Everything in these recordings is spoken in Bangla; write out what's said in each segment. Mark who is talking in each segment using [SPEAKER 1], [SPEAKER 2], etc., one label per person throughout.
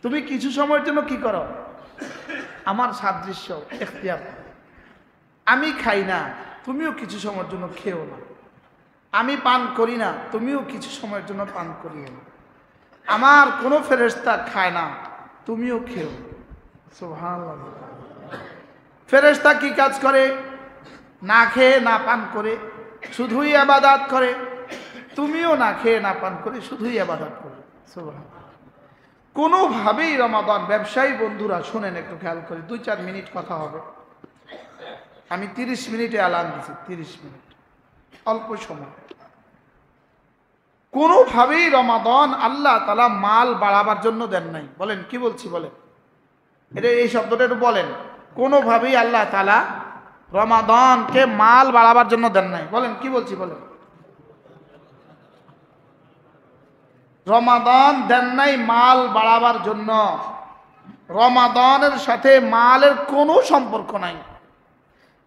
[SPEAKER 1] তুমি কিছু সময়ের জন্য কি করো? আমার সাদৃশ্য ইখতিয়ার। আমি খাই না, তুমিও কিছু সময়ের জন্য খেও না। আমি পান করি না, তুমিও কিছু সময়ের জন্য পান করিও না। আমার কোনো ফেরেশতা খায় না, তুমিও খেও। সুবহানাল্লাহ। ফেরেশতা কি কাজ করে? না খেয়ে না পান করে শুধুই ইবাদত করে। তুমিও না খেয়ে না পান করে শুধুই ইবাদত করে। সুবহানাল্লাহ। কোনোভাবেই রমাদান, ব্যবসায়ী বন্ধুরা শুনেন, একটু খেয়াল করে, 2-4 মিনিট কথা হবে। আমি 30 মিনিটে এলান দিচ্ছি, 30 মিনিট অল্প সময়। কোনোভাবেই রমাদান আল্লাহ তাআলা মাল বাড়াবার জন্য দেন নাই। বলেন কি বলছি? বলেন এটা, এই শব্দটা একটু বলেন। কোনোভাবেই আল্লাহ তাআলা রমাদানকে মাল বাড়াবার জন্য দেন নাই। বলেন কি বলছি? বলেন রমাদান দেন নাই মাল বাড়াবার জন্য। রমাদানের সাথে মালের কোনো সম্পর্ক নাই।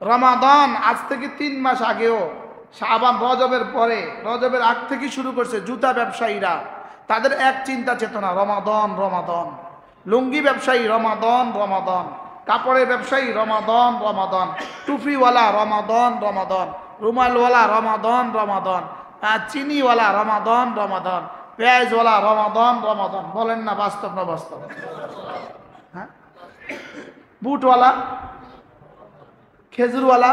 [SPEAKER 1] রমাদান আজ থেকে 3 মাস আগেও, শাবান, রজবের পরে, রজবের আগ থেকে শুরু করছে জুতা ব্যবসায়ীরা। তাদের এক চিন্তা চেতনা, রমাদান রমাদান। লুঙ্গি ব্যবসায়ী রমাদান রমাদান, কাপড়ের ব্যবসায়ী রমাদান রমাদান, টুপিওয়ালা রমাদান রমাদান, রুমালওয়ালা রমাদান রমাদান, চিনিওয়ালা রমাদান রমাদান, পেঁয়াজওয়ালা রমাদান রমাদান। বলেন না বাস্তব না বাস্তব? হ্যাঁ, বুটওয়ালা, খেজুরওয়ালা,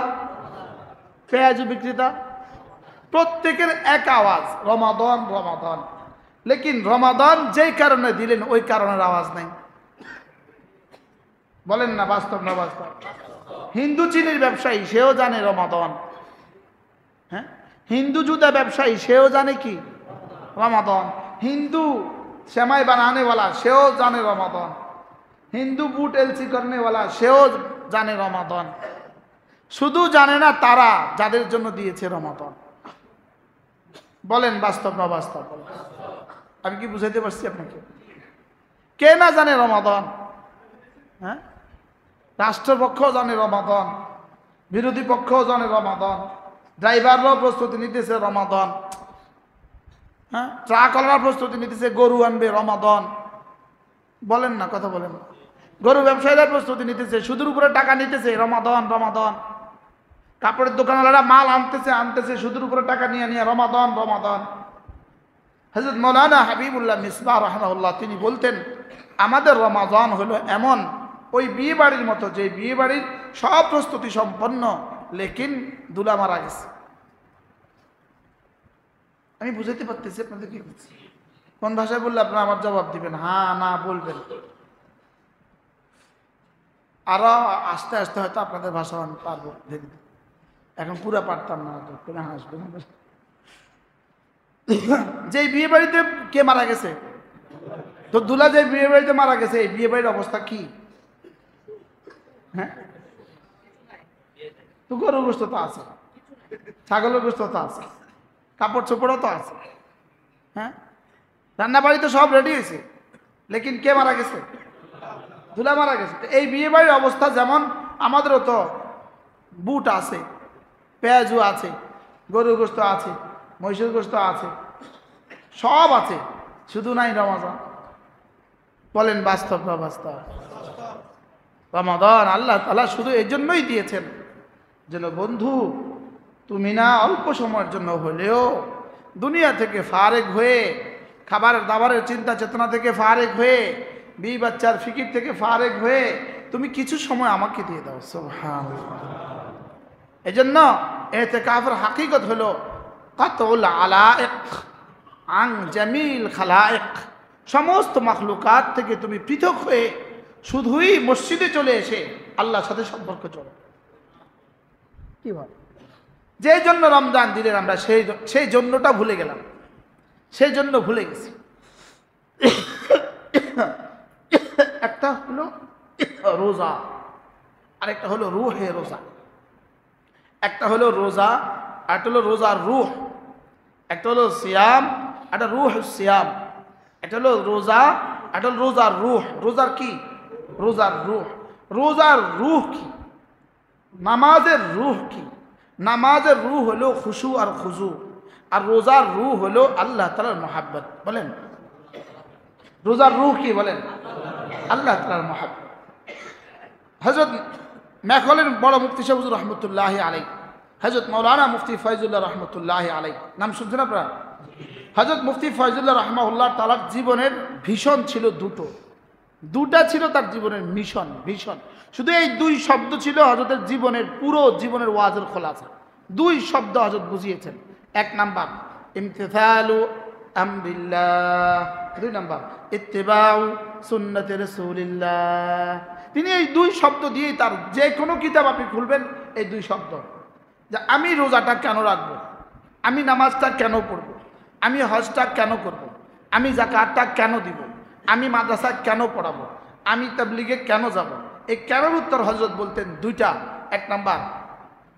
[SPEAKER 1] পেঁয়াজ বিক্রেতা, প্রত্যেকের এক আওয়াজ রমাদান রমাদান। লেকিন রমাদান যেই কারণে দিলেন ওই কারণের আওয়াজ নাই। বলেন না বাস্তব না বাস্তব? হিন্দু চিনির ব্যবসায়ী সেও জানে রমাদান। হ্যাঁ, হিন্দু জুতা ব্যবসায়ী সেও জানে কি? রমাদান। হিন্দু সেমাই বানানেওয়ালা সেও জানে রমাদান। হিন্দু বুট এলসি করনেওয়ালা সেও জানে রমাদান। শুধু জানে না তারা যাদের জন্য দিয়েছে রমাদান। বলেন বাস্তব না বাস্তব? আমি কি বুঝাইতে পারছি আপনাকে? কে না জানে রমাদান? হ্যাঁ, রাষ্ট্রপক্ষও জানে রমাদান, বিরোধী পক্ষও জানে রমাদান, ড্রাইভাররাও প্রস্তুতি নিতেছে রমাদান। হ্যাঁ, ট্রাকওয়ালারা প্রস্তুতি নিতেছে, গরু আনবে রমাদান। বলেন না, কথা বলেন। গরু ব্যবসায়ীরা প্রস্তুতি নিতেছে, সুদের উপরে টাকা নিতেছে রমাদান রমাদান। কাপড়ের দোকানওয়ালারা মাল আনতেছে সুদের উপরে টাকা নিয়ে রমাদান রমাদান। হযরত মাওলানা হাবিবুল্লাহ মিসবাহ রাহিমাহুল্লাহ তিনি বলতেন, আমাদের রমাদান হলো এমন ওই বিয়ে বাড়ির মতো, যে বিয়ে বাড়ির সব প্রস্তুতি সম্পন্ন, লেকিন দুলা মারা গেছে। আমি বুঝাইতে পারতেছি আপনাদের কি বলছি? কোন ভাষায় বললে আপনারা আমার জবাব দিবেন, হ্যাঁ না বলবেন। আরো আস্তে আস্তে হয়তো আপনাদের ভাষা আমি পারবো, এখন পুরা পারতাম না, হাসবেন। যে বিয়ে বাড়িতে কে মারা গেছে, তো দুলা যে বিয়ে বাড়িতে মারা গেছে, এই বিয়ে বাড়ির অবস্থা কি? হ্যাঁ, তো গরুর গোশত তো আছে, ছাগলের গোশত তো আছে, কাপড় চোপড়ও তো আছে। হ্যাঁ, রান্না বাড়ি তো সব রেডি হয়েছে, লেকিন কে মারা গেছে? দুলা মারা গেছে। এই বিয়ে বাড়ির অবস্থা যেমন, আমাদেরও তো বুট আছে, পেঁয়াজও আছে, গরুর গোশত আছে, মহিষের গোশত আছে, সব আছে, শুধু নাই রমাদান। বলেন বাস্তব না বাস্তব? রমাদান আল্লাহ তাআলা শুধু এই জন্যই দিয়েছেন যেন বন্ধু তুমি না অল্প সময়ের জন্য হলেও দুনিয়া থেকে ফারেক হয়ে, খাবারের দাবারের চিন্তা চেতনা থেকে ফারেক হয়ে, বিবি বাচ্চার ফিকির থেকে ফারেক হয়ে তুমি কিছু সময় আমাকে দিয়ে দাও। সুবহানাল্লাহ। এজন্য ইতিকাফের হাকিকত হলো কাতউল আলাইক আন জামিল খালাইক। সমস্ত মাখলুকাত থেকে তুমি পৃথক হয়ে শুধুই মসজিদে চলে এসে আল্লাহর সাথে সম্পর্ক চলো। কি বল? যে জন্য রমজান দিলেন আমরা সেই জন্যটা ভুলে গেলাম, সেই জন্য ভুলে গেছি। একটা হলো রোজা, আরেকটা হলো রুহে রোজা। একটা হলো রোজা, একটা হলো রোজার রুহ। একটা হলো সিয়াম, একটা রুহ সিয়াম। একটা হলো রোজা, একটা হলো রোজার রুহ। রোজার কি? রোজার রুহ। রোজার রুহ কি? নামাজের রুহ কি? নামাজের রুহ হলো খুশু আর খুজু, আর রোজার রুহ হলো আল্লাহ তাআলার মহাব্বত। বলেন রোজার রুহ কি? বলেন আল্লাহ তাআলার মহব্বত। হযরত মেখলের বড় মুফতি সাহেব হুজুর রহমতুল্লাহ আলাইহি, হযরত মাওলানা মুফতি ফয়জুল্লাহ রহমতুল্লাহ আলাইহি, নাম শুনছেন আপনারা? হযরত মুফতি ফয়জুল্লাহ রাহমাহুল্লাহ তাআলার জীবনের ভীষণ ছিল দুটা ছিল তার জীবনের মিশন, ভীষণ। শুধু এই দুই শব্দ ছিল হযরতের জীবনের পুরো জীবনের ওয়াজের খোলাসা। দুই শব্দ হযরত বুঝিয়েছেন। এক নাম্বার ইমতিসালু আমরিল্লাহ, দুই নাম্বার ইত্তিবাউ সুন্নতি রাসূলিল্লাহ। তিনি এই দুই শব্দ দিয়েই তার যে কোনো কিতাব আপনি খুলবেন এই দুই শব্দ, যে আমি রোজাটা কেন রাখবো, আমি নামাজটা কেন পড়বো, আমি হজটা কেন করব, আমি যাকাতটা কেন দিব, আমি মাদ্রাসা কেন পড়াবো, আমি তাবলিগে কেন যাব। এই কেনর উত্তর হযরত বলতেন দুইটা। এক নাম্বার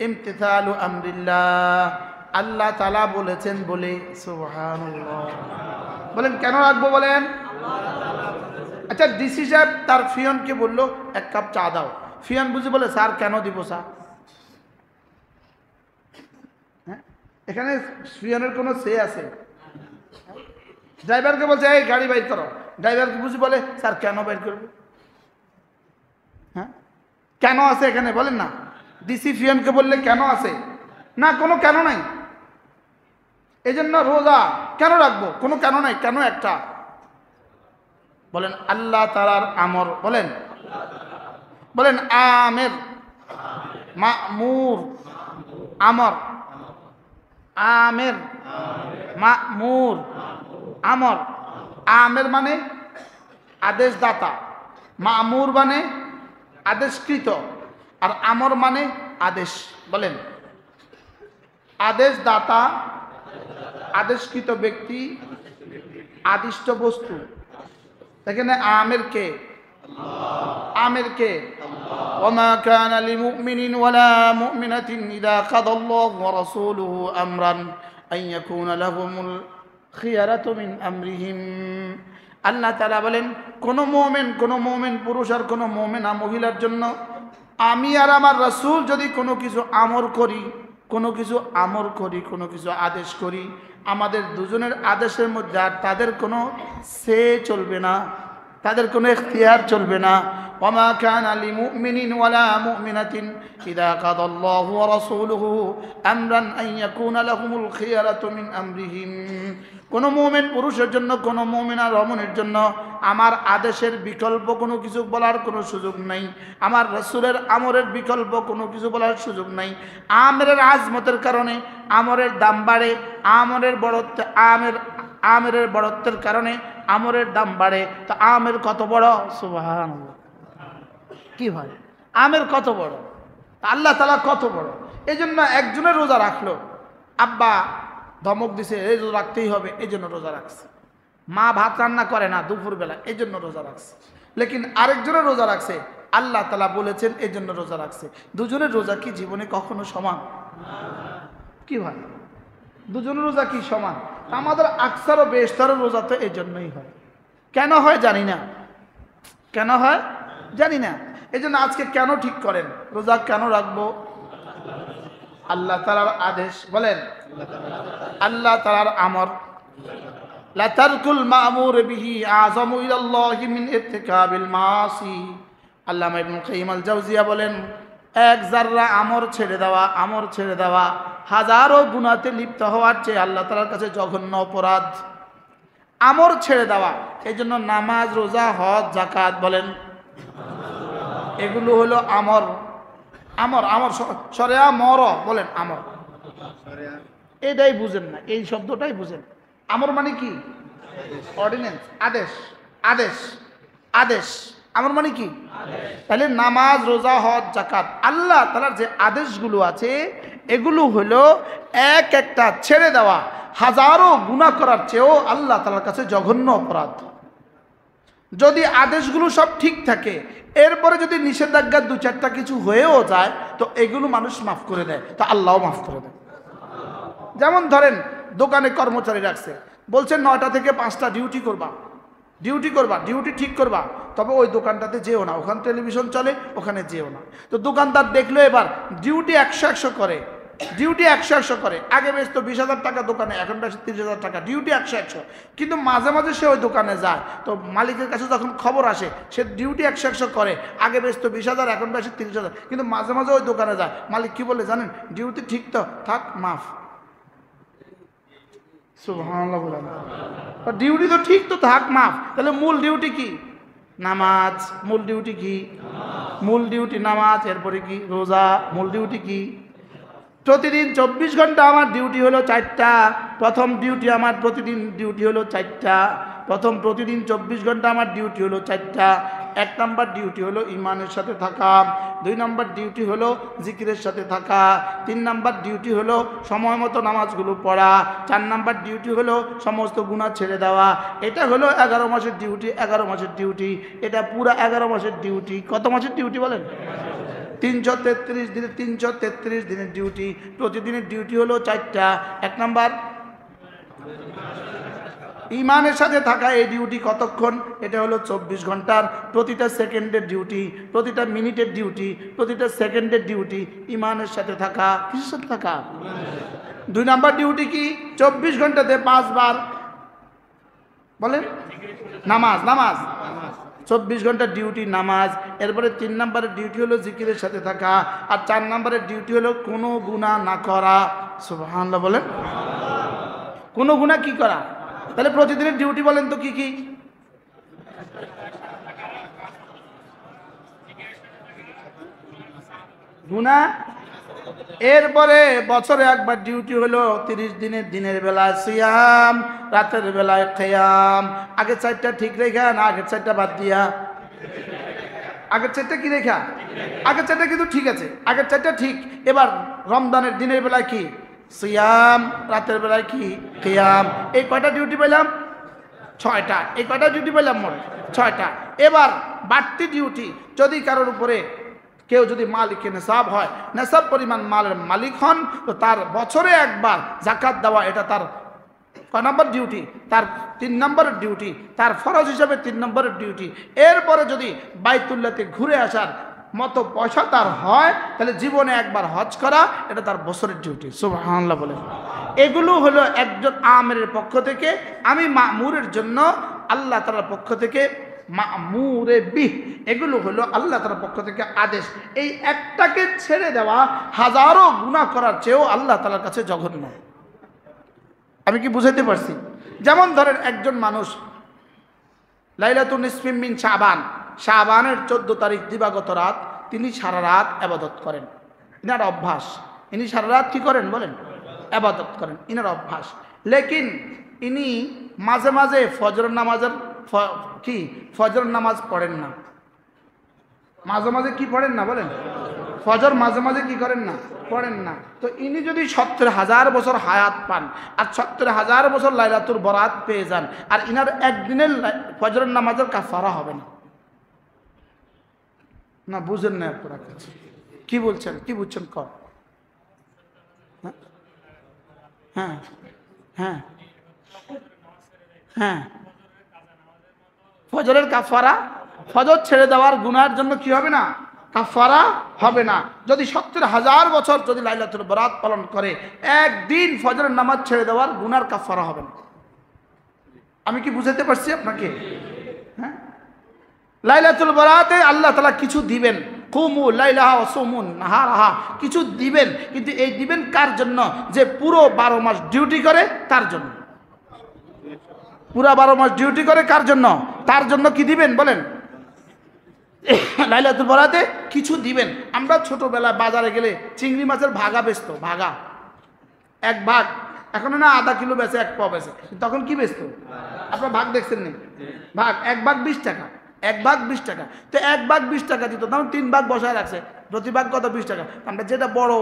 [SPEAKER 1] ইমতিসালু আমরিল্লাহ, আল্লাহ তাআলা বলেছেন বলে। সুবহানাল্লাহ, বলেন কেন রাখবো বলেন? আচ্ছা, ডিসি সাহেব তার ফিয়নকে বললো এক কাপ চা দাও, ফিয়ন বুঝে বলে স্যার কেন দিব স্যার? হ্যাঁ, এখানে ফিয়নের কোনো সে আছে? ড্রাইভারকে বলছে এই গাড়ি বাইর করো, ড্রাইভারকে বুঝি বলে স্যার কেন বাইর করবে? হ্যাঁ, কেন আছে এখানে বলেন না? ডিসি ফিয়নকে বললে কেন আছে? না, কোনো কেন নাই। এই জন্য রোজা কেন রাখবো? কোনো কেন নাই। কেন একটা বলেন আল্লাহ তাআলার আমর, বলেন বলেন আমের মামুর, আমর আমের মামুর, আমর। আমের মানে আদেশদাতা, মামুর মানে আদেশকৃত, আর আমর মানে আদেশ। বলেন আদেশদাতা, আদেশকৃত ব্যক্তি, আদিষ্ট বস্তু। এখানে আমের কে? আমের কে? ওমা কানা লিমুমিনিন ওয়ালা মুমিনাতিন ইযা কাদাল্লাহু ওয়া রাসূলুহু আমরান আন ইয়াকুনা লাহুমুল খিয়ারাতু মিন আমরিহিম। আল্লাহ তাআলা বলেন কোন মুমিন পুরুষ আর কোন মুমিনা মহিলার জন্য আমি আর আমার রাসূল যদি কোনো কিছু আমর করি, কোনো কিছু আদেশ করি, আমাদের দুজনের আদেশের মধ্যে আর তাদের কোনো সে চলবে না, তাদের কোনো ইখতিয়ার চলবে না। ওমা কানা লিমুমিনিন ওয়ালা মুমিনাতিন ইযা কাদাল্লাহু ওয়া রাসূলুহু আমরান আন ইয়াকুনা লাহুমুল খিয়ারাতু মিন আমরিহিম। কোনো মুমিন পুরুষের জন্য, কোনো মুমিনা রমণীর জন্য আমার আদেশের বিকল্প কোনো কিছু বলার কোনো সুযোগ নাই, আমার রাসূলের আমরের বিকল্প কোনো কিছু বলার সুযোগ নাই। আমরের আজমতের কারণে আমরের দাম বাড়ে, আমরের বড়ত্বের কারণে আমরের দাম বাড়ে। তো আমের কত বড়! সুবহানাল্লাহ, কি ভাই আমের কত বড়, আল্লাহ তাআলা কত বড়। এই জন্য একজনের রোজা রাখলো, আব্বা ধমক দিছে এই রোজা রাখতেই হবে, এই জন্য রোজা রাখছে। মা ভাত রান্না করে না দুপুরবেলা, এই জন্য রোজা রাখছে। লেকিন আরেকজনের রোজা রাখছে, আল্লাহ তাআলা বলেছেন এই জন্য রোজা রাখছে। দুজনের রোজা কি জীবনে কখনো সমান? কি ভাই, দুজনের রোজা কি সমান? আমাদের আকসার ও বেশতার রোজা তো এই জন্যই হয়। কেন হয় জানি না, কেন হয় জানি না। এই জন্য আজকে কেন ঠিক করেন রোজা কেন রাখবো? আল্লাহ তাআলার আদেশ, বলেন আল্লাহ তাআলার আমর। লা তারকুল মা'মুর বিহি আযামু ইলাল্লাহি মিন ইরতিকাবিল মাসি। আল্লামা ইবনুল কাইয়িম আল জাওজিয়া বলেন এক জাররা আমর ছেড়ে দেওয়া হাজারো গুনাহতে লিপ্ত হওয়ার চেয়ে আল্লাহ তাআলার কাছে জঘন্য অপরাধ। আমর ছেড়ে দেওয়া, এই জন্য নামাজ, রোজা, হজ, যাকাত, বলেন এগুলো হলো আমর। শরিয়া মর, বলেন আমর। এটাই বুঝেন না, এই শব্দটাই বুঝেন। আমর মানে কি? অর্ডিন্যান্স, আদেশ। আমর মানে কি? তাহলে নামাজ, রোজা, হজ, যাকাত, আল্লাহ তাআলার যে আদেশগুলো আছে এগুলো হলো একটা ছেড়ে দেওয়া হাজারো গুনাহ করার চেয়েও আল্লাহ তাআলার কাছে জঘন্য অপরাধ। যদি আদেশগুলো সব ঠিক থাকে, এরপরে যদি নিষেধাজ্ঞা দু চারটা কিছু হয়েও যায়, তো এগুলো মানুষ মাফ করে দেয়, তো আল্লাহও মাফ করে দেয়। যেমন ধরেন দোকানে কর্মচারী রাখছে, বলছেন 9টা থেকে 5টা ডিউটি করবা, ডিউটি ঠিক করবা, তবে ওই দোকানটাতে যেও না, ওখানে টেলিভিশন চলে, ওখানে যেও না। তো দোকানদার দেখলো এবার ডিউটি 100 করে, ডিউটি 100 করে, আগে বেচতো 20,000 টাকা দোকানে, এখন বেচে 30,000 টাকা, ডিউটি 100। কিন্তু মাঝে মাঝে সে ওই দোকানে যায়, তো মালিকের কাছে যখন খবর আসে সে ডিউটি 100 করে, আগে বেচতো 20,000, এখন বেচে 30,000, কিন্তু মাঝে মাঝে ওই দোকানে যায়। মালিক কি বলে জানেন? ডিউটি ঠিক তো, থাক মাফ। সুবহানাল্লাহ বলেন। ডিউটি তো ঠিক তো, থাক মাফ। তাহলে মূল ডিউটি কি? নামাজ। মূল ডিউটি কি? মূল ডিউটি নামাজ। এরপরে কি? রোজা। মূল ডিউটি কি? প্রতিদিন 24 ঘন্টা আমার ডিউটি হলো 4টা। প্রথম ডিউটি আমার প্রতিদিন ডিউটি হলো 4টা। প্রতিদিন 24 ঘন্টা আমার ডিউটি হলো 4টা। 1 নম্বর ডিউটি হলো ইমানের সাথে থাকা, 2 নম্বর ডিউটি হলো জিকিরের সাথে থাকা, 3 নম্বর ডিউটি হলো সময় মতো নামাজগুলো পড়া, 4 নম্বর ডিউটি হলো সমস্ত গুনাহ ছেড়ে দেওয়া। এটা হলো 11 মাসের ডিউটি। 11 মাসের ডিউটি, এটা পুরো 11 মাসের ডিউটি। কত মাসের ডিউটি বলেন? 333 দিনে, 333 দিনের ডিউটি। প্রতিদিনের ডিউটি হলো 4টা। 1 নাম্বার ইমানের সাথে থাকা, এই ডিউটি কতক্ষণ? এটা হলো 24 ঘন্টার। প্রতিটা সেকেন্ডের ডিউটি, প্রতিটা মিনিটের ডিউটি, প্রতিটা সেকেন্ডের ডিউটি ইমানের সাথে থাকা। কিসের সাথে থাকা? 2 নাম্বার ডিউটি কি? 24 ঘন্টাতে 5 বার বলেন নামাজ। নামাজ 24 ঘন্টার ডিউটি নামাজ। এরপরে 3 নম্বরের ডিউটি হলো জিকিরের সাথে থাকা, আর 4 নম্বরের ডিউটি হলো কোনো গুনাহ না করা। সুবহানাল্লাহ বলেন। কোনো গুনাহ কি করা? তাহলে প্রতিদিনের ডিউটি বলেন তো কি কি? গুনাহ। এরপরে বছরে একবার ডিউটি হলো 30 দিনের, দিনের বেলায় সিয়াম, রাতের বেলায় কিয়াম। আগের 4টা ঠিক রেখা না আগের 4টা বাদ দিয়া? আগের 4টা কি রেখা? আগের 4টা কিন্তু ঠিক আছে, আগের 4টা ঠিক। এবার রমজানের দিনের বেলায় কি? সিয়াম, রাতের বেলায় কি? কিয়াম। এই কয়টা ডিউটি পেলাম? 6টা। এই কয়টা ডিউটি পেলাম? মোট 6টা। এবার বাড়তি ডিউটি, যদি কারোর উপরে কেউ যদি মালিক নেশাব হয়, নেশাব পরিমাণ মালের মালিক হন, তো তার বছরে একবার যাকাত দেওয়া, এটা তার কয় নম্বর ডিউটি? তার 3 নম্বরের ডিউটি, তার ফরজ হিসাবে 3 নম্বরের ডিউটি। এরপরে যদি বাইতুল্লাহতে ঘুরে আসার মতো পয়সা তার হয়, তাহলে জীবনে একবার হজ করা, এটা তার বছরের ডিউটি। সুবহানাল্লাহ বলে। এগুলো হলো একজন আমিরের পক্ষ থেকে, আমি মামুরের জন্য আল্লাহ তাআলার পক্ষ থেকে মামুরে বিহ, এগুলো হলো আল্লাহ তাআলার পক্ষ থেকে আদেশ। এই একটাকে ছেড়ে দেওয়া হাজারো গুনাহ করার চেয়েও আল্লাহ তাআলার কাছে জঘন্য। আমি কি বুঝাইতে পারছি? যেমন ধরেন একজন মানুষ লাইলাতুন নিসফি মিন শাবান, শাবানের 14 তারিখ দিবাগত রাত তিনি সারা রাত ইবাদত করেন। ইনার অভ্যাস, ইনি সারা রাত কি করেন বলেন? ইবাদত করেন, ইনার অভ্যাস। লেকিন ইনি মাঝে মাঝে ফজরের নামাজের কি ফজর নামাজ পড়েন না। মাঝে মাঝে কি পড়েন না বলেন? ফজর মাঝে মাঝে কি করেন না? পড়েন না। তো ইনি যদি 70,000 বছর হায়াত পান আর 70,000 বছর লাইলাতুল বরাত পেয়ে যান, আর ইনার একদিনের ফজরের নামাজের কাফারা হবে না। না বুঝেন না আপনারা? কি বলছেন? কি বুঝছেন? কর। হ্যাঁ হ্যাঁ হ্যাঁ। ফজরের কাফারা, ফজর ছেড়ে দেওয়ার গুনাহের জন্য কি হবে না? কাফারা হবে না। যদি 70,000 বছর যদি লাইলাতুল বরাত পালন করে, একদিন ফজরের নামাজ ছেড়ে দেওয়ার গুনার কাফারা হবে না। আমি কি বুঝাতে পারছি আপনাকে? হ্যাঁ, লাইলাতুল বরাতে আল্লাহ তাআলা কিছু দিবেন, কুমু লাইলাহা ওয়া সুমু নাহারাহা, কিছু দিবেন। কিন্তু এই দিবেন কার জন্য? যে পুরো 12 মাস ডিউটি করে তার জন্য। পুরা 12 মাস ডিউটি করে কার জন্য? তার জন্য কি দিবেন বলেন? লাইলাতুল বরাতে কিছু দিবেন। আমরা ছোটবেলায় বাজারে গেলে চিংড়ি মাছের ভাগা বেচতো, ভাগা 1 ভাগ। এখন না আধা কিলো বেচে, 1 পাও বেচে। তখন কি বেচতো? আপনার ভাগ দেখছেন নি? ভাগ 1 ভাগ 20 টাকা, 1 ভাগ 20 টাকা। তো 1 ভাগ 20 টাকা দিত, তখন 3 ভাগ বসায় রাখছে, প্রতি ভাগ কত? 20 টাকা। আমরা যেটা বড়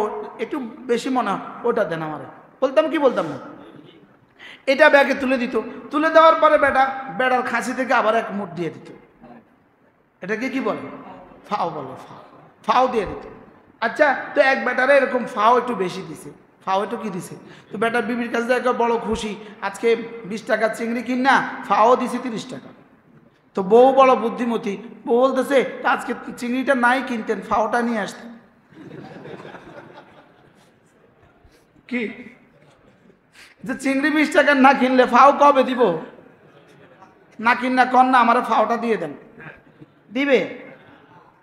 [SPEAKER 1] একটু বেশি মনে হয় ওটা দেন আমারে। বলতাম কি? বলতাম না। এটা ব্যাগে তুলে দিত, তুলে দেওয়ার পরে বেড়ার খাসি থেকে আবার 1 মুঠ দিয়ে দিত। এটাকে কি বলে? ফাও বলে। ফাও দিয়ে দিত। আচ্ছা, তো এক বেটারে এরকম ফাও একটু বেশি দিছে, ফাও একটু কি দিছে, তো বেটার বিবির কাছে একটা বড় খুশি, আজকে 20 টাকা চিংড়ি কিনা ফাও দিছে 30 টাকা। তো বউ বড় বুদ্ধিমতী, বউ বলতেছে আজকে চিংড়িটা নাই কিনতেন, ফাওটা নিয়ে আসতেন। কি যে চিংড়ি 20 টাকার না কিনলে ফাও কবে দিব? না কিনা কন না আমার ফাওটা দিয়ে দেন, দিবে।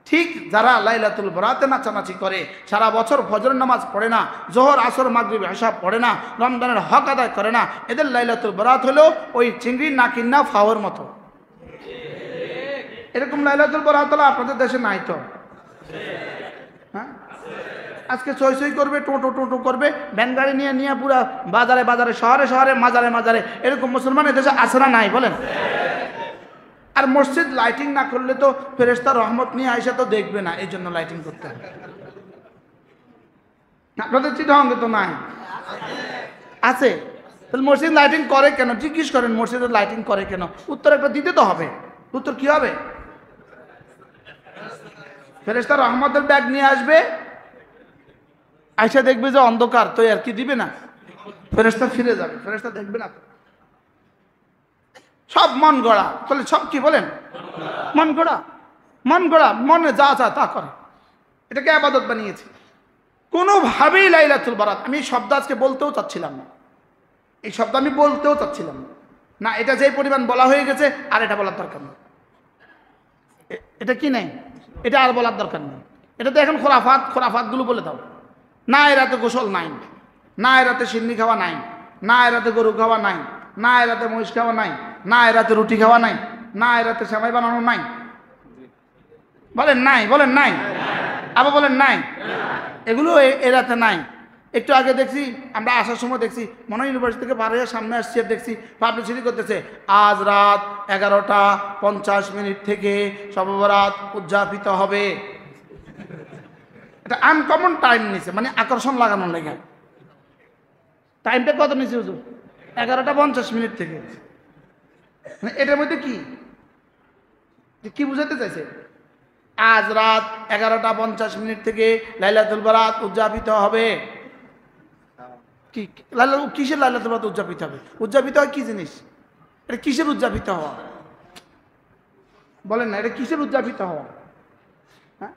[SPEAKER 1] ঠিক যারা লাইলাতুল বরাতে নাচানাচি করে, সারা বছর ফজরের নামাজ পড়ে না, জোহর আসর মাগরিব এশা পড়ে না, রমজানের হক আদায় করে না, এদের লাইলাতুল বরাত হলো ওই চিংড়ি না কিনা ফাওয়ার মতো। এরকম লাইলাতুল বরাত হলো আপনাদের দেশে নাই তো? হ্যাঁ, আজকে চই চই করবে, টোটো টোটো করবে, ভ্যান গাড়ি নিয়ে নিয়ে পুরা বাজারে বাজারে, শহরে শহরে, মাজারে মাজারে, এরকম মুসলমান এদেশে আছে না নাই বলেন? আর মসজিদ লাইটিং না করলে তো ফেরেশতা রহমত নিয়ে আইসা তো দেখবে না, এই জন্য লাইটিং করতে হবে। আপনাদের চিটাগাঙ্গে তো নাই, আছে। তাহলে মসজিদ লাইটিং করে কেন? জিজ্ঞেস করেন মসজিদের লাইটিং করে কেন, উত্তর একটা দিতে তো হবে। উত্তর কি হবে? ফেরেশতা রহমতের ব্যাগ নিয়ে আসবে, আইসা দেখবে যে অন্ধকার, তো আর কি দিবে না? ফেরেশতা ফিরে যাবে, ফেরেশতা দেখবে না। সব মন গড়া, তাহলে সব কি বলেন? মন গড়া, মন গড়া, মনে যা যা তা করে, এটাকে ইবাদত বানিয়েছে। কোনোভাবেই লাইলাতুল বরাত, আমি এই শব্দ আজকে বলতেও চাচ্ছিলাম না, এই শব্দ আমি বলতেও চাচ্ছিলাম না, এটা যে পরিমাণ বলা হয়ে গেছে আর এটা বলার দরকার নেই। এটা কি নেই, এটা আর বলার দরকার নেই। এটা তো এখন খোরাফাত, খোরাফাতগুলো বলে দাও। না এ রাতে গোসল নাই, না এ রাতে সিন্নি খাওয়া নাই, না এ রাতে গরু খাওয়া নাই, না এ রাতে মহিষ খাওয়া নাই, না এ রাতে রুটি খাওয়া নাই, না এ রাতে সেমাই বানানো নাই। বলেন নাই, বলেন নাই, আবার বলেন নাই। এগুলো এ রাতে নাই। একটু আগে দেখছি, আমরা আসার সময় দেখছি, মনে হয় ইউনিভার্সিটি থেকে বার হয়ে সামনে আসছি, দেখছি পাবলিসিটি করতেছে, আজ রাত 11:50 থেকে শবে বরাত উদযাপিত হবে। এটা আনকমন টাইম নিছে, মানে আকর্ষণ লাগানোর লেগে। টাইমটা কত নিছে হুজুর? 11:50 থেকে। মানে এটার মধ্যে কি কি বুঝাতে চাইছে? আজ রাত 11:50 থেকে লাইলাতুল বরাত উদযাপিত হবে। কি কিসের লাইলাতুল বরাত উদযাপিত হবে? উদযাপিত হয় কি জিনিস? এটা কিসের উদযাপিত হওয়া? বলেন না, এটা কিসের উদযাপিত হওয়া? হ্যাঁ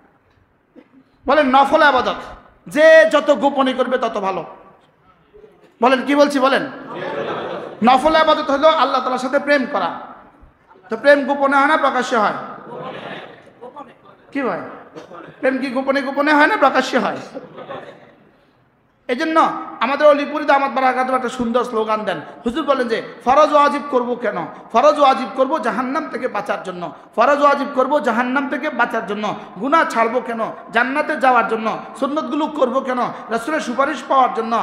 [SPEAKER 1] বলেন, নফল ইবাদত, যে যত গোপনে করবে তত ভালো। বলেন কি বলছি বলেন? নফল ইবাদত হলো আল্লাহ তাআলার সাথে প্রেম করা। তো প্রেম গোপনে হয় না প্রকাশ্যে হয়? কি হয়? প্রেম কি গোপনে গোপনে হয় না প্রকাশ্যে হয়? এই জন্য আমাদের অলিপুরি দামাত বারাকাতুহু একটা সুন্দর স্লোগান দেন। হুজুর বলেন যে ফরজ ওয়াজিব করব কেন? ফরজ ওয়াজিব করব জাহান্নাম থেকে বাঁচার জন্য। ফরজ ওয়াজিব করব জাহান্নাম থেকে বাঁচার জন্য। গুনাহ ছাড়বো কেন? জান্নাতে যাওয়ার জন্য। সুন্নতগুলো করব কেন? রাসূলের সুপারিশ পাওয়ার জন্য।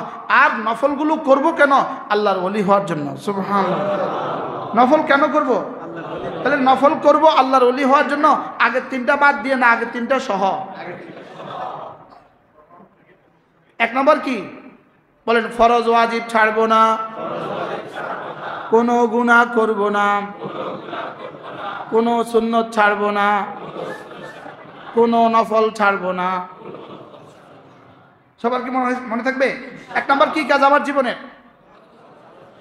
[SPEAKER 1] আর নফলগুলো করব কেন? আল্লাহর ওলি হওয়ার জন্য। সুবহানাল্লাহ। নফল কেন করব? তাহলে নফল করব আল্লাহর ওলি হওয়ার জন্য। আগের 3টা বাদ দিয়ে না, আগের 3টা সহ। এক নম্বর কি বলেন? ফরজ ওয়াজিব ছাড়বো না, কোনো গুনাহ করব না, কোনো সুন্নত ছাড়বো না, কোনো নফল ছাড়বো না। সবার কি মনে থাকবে? 1 নম্বর কি কাজ আমার জীবনে?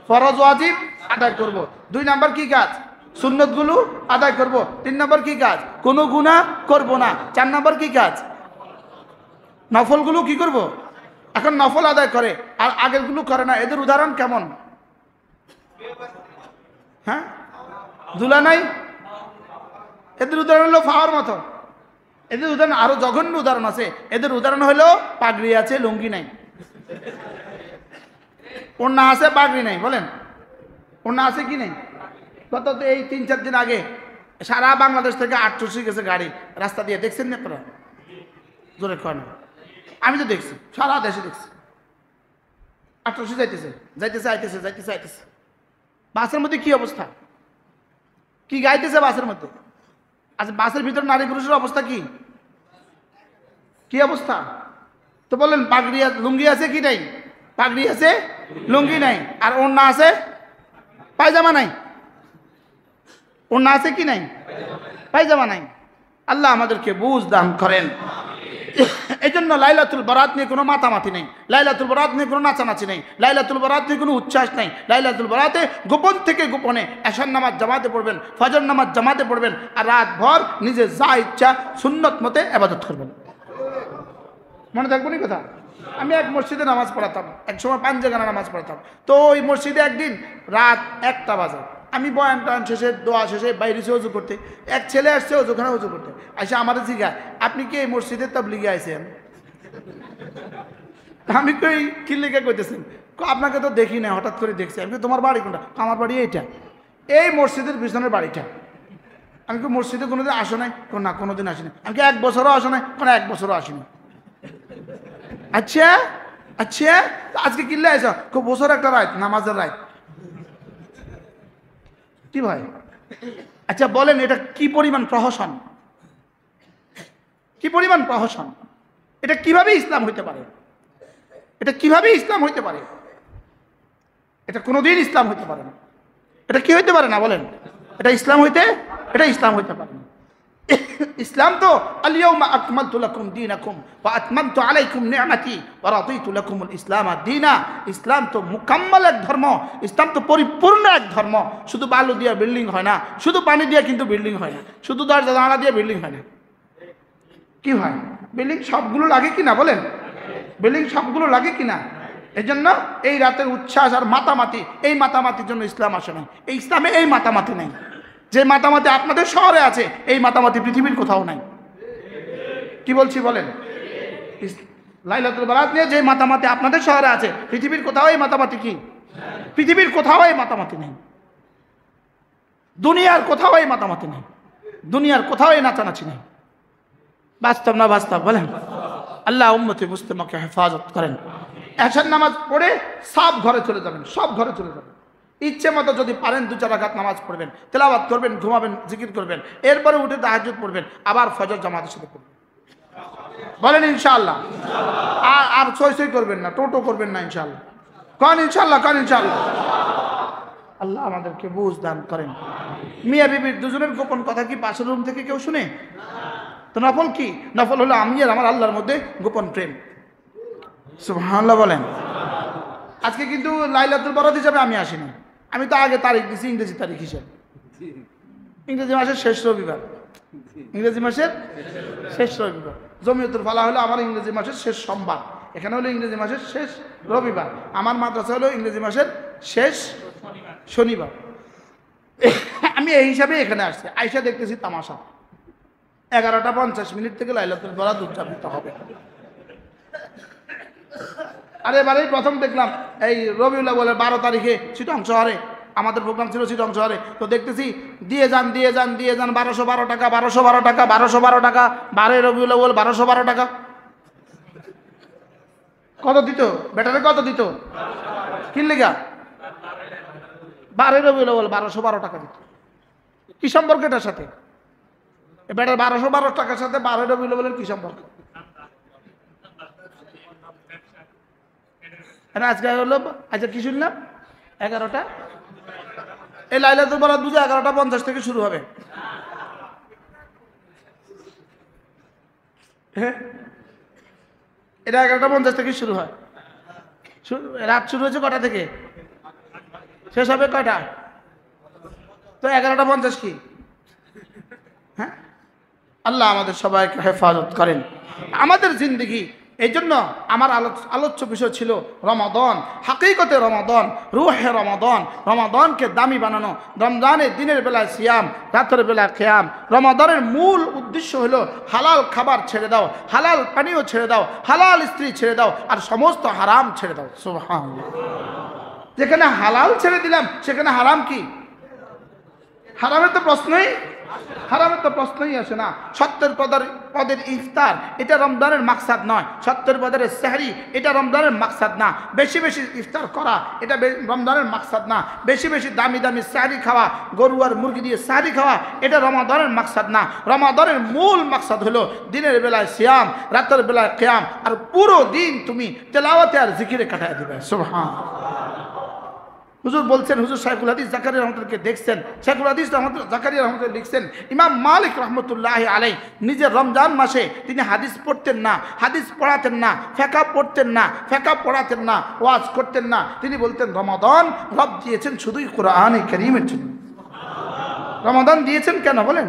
[SPEAKER 1] ফরজ ওয়াজিব আদায় করব। 2 নম্বর কি কাজ? সুন্নতগুলো আদায় করব। 3 নম্বর কি কাজ? কোনো গুনাহ করব না। 4 নম্বর কি কাজ? নফলগুলো কি করব? এখন নফল আদায় করে আর আগেরগুলো করে না, এদের উদাহরণ কেমন? হ্যাঁ, দুলা নাই, এদের উদাহরণ হলো ফাওয়ার মতো। এদের উদাহরণ আরো জঘন্য উদাহরণ আছে। এদের উদাহরণ হলো পাগড়ি আছে, লুঙ্গি নাই। ওড়না আছে, পাগড়ি নাই। বলেন, ওড়না আছে কি নেই? গত এই 3-4 দিন আগে সারা বাংলাদেশ থেকে 800 গেছে গাড়ি রাস্তা দিয়ে, দেখছেন না আপনারা? জোরে কয় না, আমি তো দেখছি, সারা দেশে দেখছি 800 যাইতেছে যাইতেছে আইতেছে যাইতেছে আইতেছে। বাসের মধ্যে কি অবস্থা? কি গাইতেছে বাসের মধ্যে? আচ্ছা, বাসের ভিতরে নারী পুরুষের অবস্থা কি কি অবস্থা? তো বলেন, পাগড়ি লুঙ্গি আছে কি নাই? পাগড়ি আছে, লুঙ্গি নাই। আর ওড়না আছে, পায়জামা নাই। ওড়না আছে কি নাই? পায়জামা নাই। আল্লাহ আমাদেরকে বুঝ দান করেন। এই জন্য লাইলাতুল বরাত নিয়ে কোনো মাতামাতি নেই, লাইলাতুল বরাত নিয়ে কোনো নাচানাচি নেই, লাইলাতুল বরাত নিয়ে কোনো উচ্ছ্বাস নেই। লাইলাতুল বরাতে গোপন থেকে গোপনে এশার নামাজ জামাতে পড়বেন, ফজর নামাজ জামাতে পড়বেন, আর রাত ভর নিজে যা ইচ্ছা সুন্নত মতে ইবাদত করবেন। মনে থাকবো নি কথা? আমি এক মসজিদে নামাজ পড়াতাম, এক সময় 5 জায়গায় নামাজ পড়াতাম। তো ওই মসজিদে একদিন রাত 1টা বাজে, আমি বয়ান টান শেষে দোয়া শেষে বাইরে এসে উজু করতে, এক ছেলে আসছে ওখানে উজু করতে, আইসা আমার জিজ্ঞাসা, আপনি কি এই মসজিদের তাবলিগে আইছেন? আমি কই কি লেগে কইতেছেন? আপনাকে তো দেখি না, হঠাৎ করে দেখছি। আমি তোমার বাড়ি কোনটা? আমার বাড়ি এইটা, এই মসজিদের পিছনের বাড়িটা। আমি কি মসজিদে কোনোদিন আসো নাই? না, কোনোদিন আসিনি। আমি কি 1 বছরও আসো নাই? 1 বছরও আসিনি। আচ্ছা আচ্ছা, আজকে কিনলে আইসো? খুব বছর একটা রাত, নামাজের রাত। কি ভাই, আচ্ছা বলেন, এটা কি পরিমাণ প্রহসন, কি পরিমাণ প্রহসন? এটা কিভাবে ইসলাম হইতে পারে? এটা কিভাবে ইসলাম হইতে পারে? এটা কোনোদিন ইসলাম হইতে পারে না। এটা কি হইতে পারে না বলেন? এটা ইসলাম হইতে পারে না। ইসলাম তো আল-ইয়াউমা আকমালতু লাকুম দীনাকুম ওয়া আতমামতু আলাইকুম নি'মাতি ওয়া রাদিতু লাকুমুল ইসলাম দীনা। ইসলাম তো মুকাম্মাল এক ধর্ম, ইসলাম তো পরিপূর্ণ এক ধর্ম। শুধু বালু দিয়ে বিল্ডিং হয় না, শুধু পানি দিয়ে কিন্তু বিল্ডিং হয় না, শুধু দরজা জানালা দিয়ে বিল্ডিং হয় না। কি হয়? বিল্ডিং সবগুলো লাগে কিনা বলেন? বিল্ডিং সবগুলো লাগে কিনা? এই জন্য এই রাতের উচ্ছ্বাস আর মাতামাতি, এই মাতামাতির জন্য ইসলাম আসে না। এই ইসলামে এই মাতামাতি নেই। যে মাতামাতি আপনাদের শহরে আছে, এই মাতামাতি পৃথিবীর কোথাও নাই। কি বলছি বলেন? লাইলাতুল বারাত নিয়ে যে মাতামাতি আপনাদের শহরে আছে, পৃথিবীর কোথাও এই মাতামাতি কি? পৃথিবীর কোথাও এই মাতামাতি নেই। দুনিয়ার কোথাও এই মাতামাতি নেই, দুনিয়ার কোথাও এই নাচানাচি নেই। বাস্তব না বাস্তব বলেন? আল্লাহ উম্মতে মুসলিমাকে হেফাজত করেন। এশার নামাজ পড়ে সব ঘরে চলে যাবেন, সব ঘরে চলে যাবেন। ইচ্ছে মতো যদি পারেন 2-4 রাকাত নামাজ পড়বেন, তেলাওয়াত করবেন, ঘুমাবেন, জিকির করবেন, এরপরে উঠে তাহাজ্জুদ পড়বেন, আবার ফজর জামাতের সাথে পড়বেন। বলেন ইনশাআল্লাহ। আর সই করবেন না, টোটো করবেন না, ইনশাআল্লাহ। কোন ইনশাআল্লাহ, কোন ইনশাআল্লাহ। আল্লাহ আমাদেরকে বুঝ দান করেন। মিয়া বিবির দুজনের গোপন কথা কি পাশের রুম থেকে কেউ শুনে? তো নফল কি? নফল হলো আমি আর আমার আল্লাহর মধ্যে গোপন প্রেম। সুবহানাল্লাহ বলেন। আজকে কিন্তু লাইলাতুল বারাত হিসাবে আমি আসিনি, আমি তো আগে তারিখ দিছি ইংরেজি তারিখ হিসেবে। ইংরেজি মাসের শেষ রবিবার, ইংরেজি মাসের শেষ রবিবার। জমিয়তুল ফালাহ হলো আমার ইংরেজি মাসের শেষ সোমবার, এখানে হলো ইংরেজি মাসের শেষ রবিবার। আমার মাদ্রাসা হলো ইংরেজি মাসের শেষ শনিবার। আমি এই হিসাবে এখানে আসছি, আইসা দেখতেছি তামাশা। 11টা 50 থেকে লাইলাতুল বারাত উদযাপিত হবে। আরে এবারেই প্রথম দেখলাম এই রবিউল আউয়ালের 12 তারিখে চিটং শহরে আমাদের প্রোগ্রাম ছিল, চিটং শহরে। তো দেখতেছি দিয়ে যান 1212 টাকা, 1212 টাকা, 1212 টাকা। 12 রবিউল আউয়াল 1212 টাকা। কত দিত বেটারে? কত দিত? কিনলে গা 12 রবিউল আউয়াল 1212 টাকা দিত। কি সম্পর্ক এটার সাথে? বেটার 1212 টাকার সাথে 12 রবিউল আউয়ালের কি সম্পর্ক? আজকে হলো, আচ্ছা কি শুনলাম 11টা, এই লাইলাতুল বারাত বুঝে 11টা 50 থেকে শুরু হবে। হ্যাঁ, এটা 11টা 50 থেকে শুরু হয়। রাত শুরু হয়েছে কটা থেকে? শেষ হবে কয়টা? তো 11টা 50 কি? হ্যাঁ, আল্লাহ আমাদের সবাইকে হেফাজত করেন। আমাদের জিন্দেগি, এই জন্য আমার আলোচ্য বিষয় ছিল রমাদান, হাকিকতে রমাদান, রুহে রমাদান। রমাদানকে দামি বানানো, রমজানের দিনের বেলায় সিয়াম, রাতের বেলা খেয়াম। রমাদানের মূল উদ্দেশ্য হলো হালাল খাবার ছেড়ে দাও, হালাল পানীয় ছেড়ে দাও, হালাল স্ত্রী ছেড়ে দাও, আর সমস্ত হারাম ছেড়ে দাও। সুবহানাল্লাহ। যেখানে হালাল ছেড়ে দিলাম সেখানে হারাম কি? হারামের তো প্রশ্নই আসে না। সত্যের পদের ইফতার এটা রমজানের মাকসাদ নয়, সত্যের পদের সেহরি এটা রমজানের মাকসাদ না। বেশি বেশি ইফতার করা এটা রমজানের মাকসাদ না। বেশি বেশি দামি দামি সেহরি খাওয়া, গরু আর মুরগি দিয়ে সেহরি খাওয়া এটা রমাদানের মাকসাদ না। রমাদানের মূল মাকসাদ হলো দিনের বেলায় সিয়াম, রাতের বেলায় কিয়াম, আর পুরো দিন তুমি তেলাওয়াতে আর জিকিরে কাটায় দিবে। সুবহানাল্লাহ। হুজুর বলছেন, হুজুর শাইখুল হাদিস জাকারিয়া রহমতুল্লাহকে দেখছেন, শাইখুল হাদিস জাকারিয়া রহমতুল্লাহ লিখছেন, ইমাম মালিক রহমতুল্লাহ আলাইহি নিজের রমজান মাসে তিনি হাদিস পড়তেন না, হাদিস পড়াতেন না, ফিকহ পড়তেন না, ফিকহ পড়াতেন না, ওয়াজ করতেন না। তিনি বলতেন রমাদান রব দিয়েছেন শুধুই কোরআনে কারীমের জন্য। রমাদান দিয়েছেন কেন বলেন?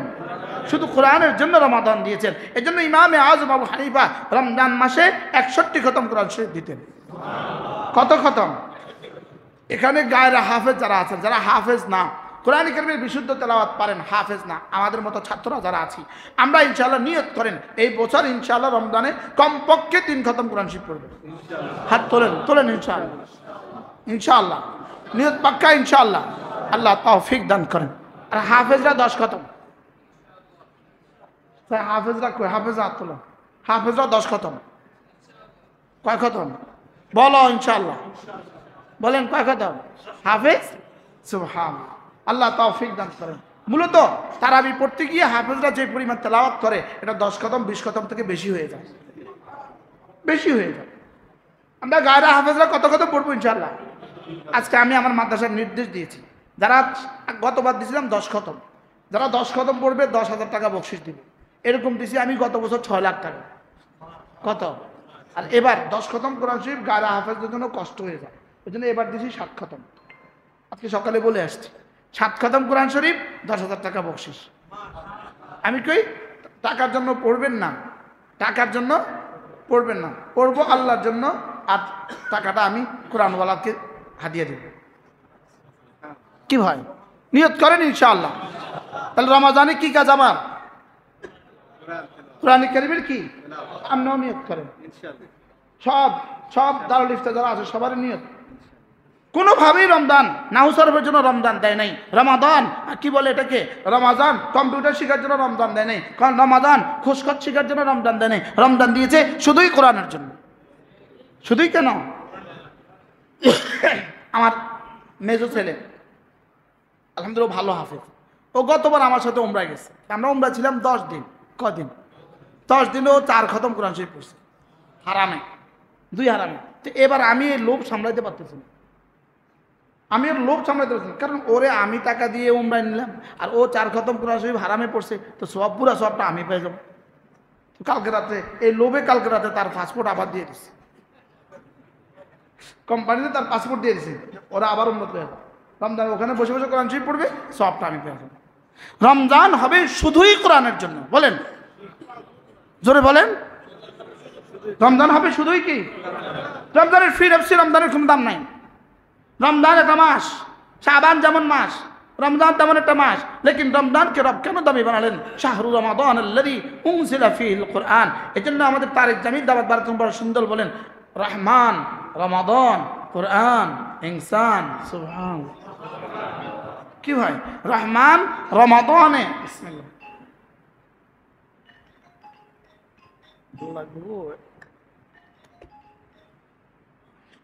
[SPEAKER 1] শুধু কোরআনের জন্য রমাদান দিয়েছেন। এজন্য ইমামে আযম আবু হানিফা রমজান মাসে 61 খতম কোরআন শরীফ দিতেন। কত খতম? এখানে গায়রা হাফেজ যারা আছেন, যারা হাফেজ না, কোরআন কারীমের বিশুদ্ধ তেলাওয়াত পারেন, হাফেজ না, আমাদের মতো ছাত্ররা যারা আছি, আমরা ইনশাআল্লাহ নিয়ত করেন এই বছর ইনশাআল্লাহ রমজানে কমপক্ষে 3 খতম কোরআন শরীফ পড়বেন। হাত তোলেন ইনশাআল্লাহ, ইনশাআল্লাহ নিয়ত পাক্কা ইনশাআল্লাহ। আল্লাহ তৌফিক দান করেন। আর হাফেজরা 10 খতম, হাফেজরা কই? হাফেজরা হাত তোলেন। হাফেজরা 10 খতম। কয় খতম বলো ইনশাআল্লাহ? বলেন কয় খতম হাফেজ? সুবহানাল্লাহ, আল্লাহ তৌফিক দান করেন। মূলত তারাবি পড়তে গিয়ে হাফেজরা যে পরিমাণ তেলাওয়াত করে এটা 10 খতম 20 খতম থেকে বেশি হয়ে যায়, বেশি হয়ে যায়। আমরা গায়রা হাফেজরা কত খতম পড়বো ইনশাআল্লাহ? আজকে আমি আমার মাদ্রাসার নির্দেশ দিয়েছি, যারা গতবার দিয়েছিলাম 10 খতম, যারা 10 খতম পড়বে 10,000 টাকা বকশিশ দিবে। এরকম দিছি আমি গত বছর 6 লাখ টাকা। কত? আর এবার 10 খতম কোরআন শরীফ গায়রা হাফেজদের জন্য কষ্ট হয়ে যায়, ওই জন্য এবার দিছি 7 খতম। আজকে সকালে বলে আসছি 7 খতম কোরআন শরীফ 10,000 টাকা বকশিশ। আমি কই টাকার জন্য পড়বেন না, টাকার জন্য পড়বেন না, পড়বো আল্লাহর জন্য, আর টাকাটা আমি কোরআনওয়ালাকে হাদিয়া দেব। কি ভাই নিয়ত করেন ইনশাআল্লাহ। তাহলে রমাজানে কি কাজ আমার? কোরআন কারীমের কি? আপনিও নিয়ত করেন সব দারুল ইফতা যারা আছে সবার নিয়ত। কোনোভাবেই রমজান নাহুসরফের জন্য রমজান দেয় নাই। রমাদান কি বলে এটাকে? রমাজান কম্পিউটার শেখার জন্য রমজান দেয় নাই, কারণ রমাদান খুশখত শেখার জন্য রমজান দেয় নাই। রমজান দিয়েছে শুধুই কোরআনের জন্য। শুধুই কেন? আমার মেজো ছেলে আলহামদুলিল্লাহ ভালো হাফেজ, ও গতবার আমার সাথে উমরায় গেছে। আমরা উমরা ছিলাম 10 দিন। কদিন? 10 দিনে ও 4 খতম কোরআন শরীফ পড়ছে, হারামে 2 হারামে। তো এবার আমি এই লোভ সামলাইতে পারতেছি না, আমি এর লোভ সামলাইতে পারছি না, কারণ ওরে আমি টাকা দিয়ে উমরায় নিলাম আর ও 4 খতম কোরআন শরীফ হারামে পড়ছে, তো সব পুরা সবটা আমি পেয়ে যাবো। কালকে রাতে এই লোভে কালকে রাতে তার পাসপোর্ট আবার দিয়ে দিচ্ছে, কোম্পানিতে তার পাসপোর্ট দিয়ে দিছে, ওরা আবার উন্নত হয়ে যাবে। রমজান ওখানে বসে বসে কোরআন শরীফ পড়বে, সবটা আমি পেয়ে যাবো। রমজান হবে শুধুই কোরআনের জন্য। বলেন জোরে বলেন, রমজান হবে শুধুই কি? রমজানের ফি নফসি, রমজানের কোনো দাম নাই। রমজান একটা মাস, শাবান যেমন মাস, রমজান তেমন একটা মাস। লেকিন রমজানকে রব কেন দামি বানালেন? শাহরু রমাদান আল্লাযী উনজিলা ফীহিল কুরআন। এজন্য আমাদের তারেক জামিল দাওয়াত বারাকাতুহু বড় সুন্দর বলেন, রহমান, রমাদান, কোরআন, ইনসান। সুবহানাল্লাহ। কি ভাই? রহমান রমাদানে বিসমিল্লাহ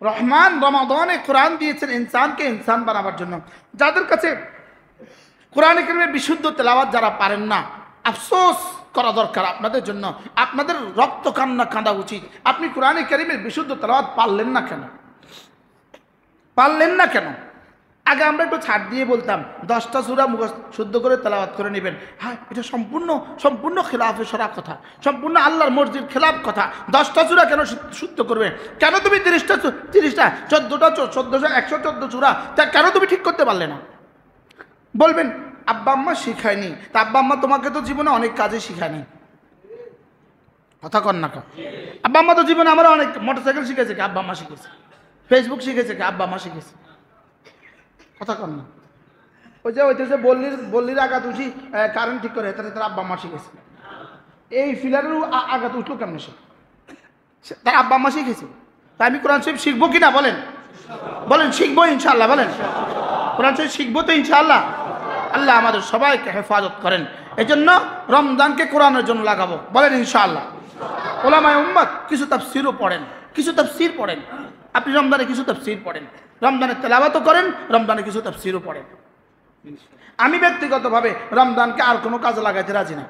[SPEAKER 1] রহমান রমাদানে কোরআন দিয়েছেন ইনসানকে ইনসান বানাবার জন্য। যাদের কাছে কোরআন কারীমের বিশুদ্ধ তেলাওয়াত যারা পারেন না, আফসোস করা দরকার আপনাদের জন্য। আপনাদের রক্ত কান্না কাঁদা উচিত। আপনি কোরআন কারীমের বিশুদ্ধ তেলাওয়াত পারলেন না কেন? পারলেন না কেন? আগে আমরা একটু ছাড় দিয়ে বলতাম 10টা সূরা মুখস্থ শুদ্ধ করে তেলাওয়াত করে নেবেন। হ্যাঁ, এটা সম্পূর্ণ খেলাফে সরা কথা, সম্পূর্ণ আল্লাহর মর্জির খেলাফ কথা। 10টা সূরা কেন শুদ্ধ করবে? কেন তুমি 30টা 14টা 114 সূরা তা কেন তুমি ঠিক করতে পারলে না? বলবেন আব্বা আম্মা শিখায়নি। তা আব্বা আম্মা তোমাকে তো জীবনে অনেক কাজে শিখায়নি, কথা কন না কা? আব্বা আম্মা তো জীবনে আমার অনেক মোটরসাইকেল শিখেছে, কি আব্বা আম্মা শিখেছে? ফেসবুক শিখেছে, কি আব্বা আম্মা শিখেছে? কথা কন না। ওই যে ওইটা যে বললির আঘাত উঠি কারেন্ট ঠিক করে, তার আব্বা আম্মা শিখেছে। এই ফিলারের আঘাত উঠলো কেমন? সে তার আব্বা আম্মা শিখেছে। তা আমি কোরআন শরীফ শিখবো কিনা? বলেন বলেন শিখবো ইনশাআল্লাহ। বলেন কোরআন শরীফ শিখবো তো ইনশাআল্লাহ। আল্লাহ আমাদের সবাইকে হেফাজত করেন। এই জন্য রমজানকে কোরআনের জন্য লাগাবো। বলেন ইনশাআল্লাহ। ওলামায়ে উম্মত কিছু তাফসীরও পড়েন, কিছু তাফসীর পড়েন। আপনি রমজানে কিছু তাফসীর পড়েন, রমজানের তেলাওয়াতও করেন, রমজানে কিছু তাফসীরও পড়েন। আমি ব্যক্তিগতভাবে রমজানকে আর কোনো কাজে লাগাইতে রাজি না।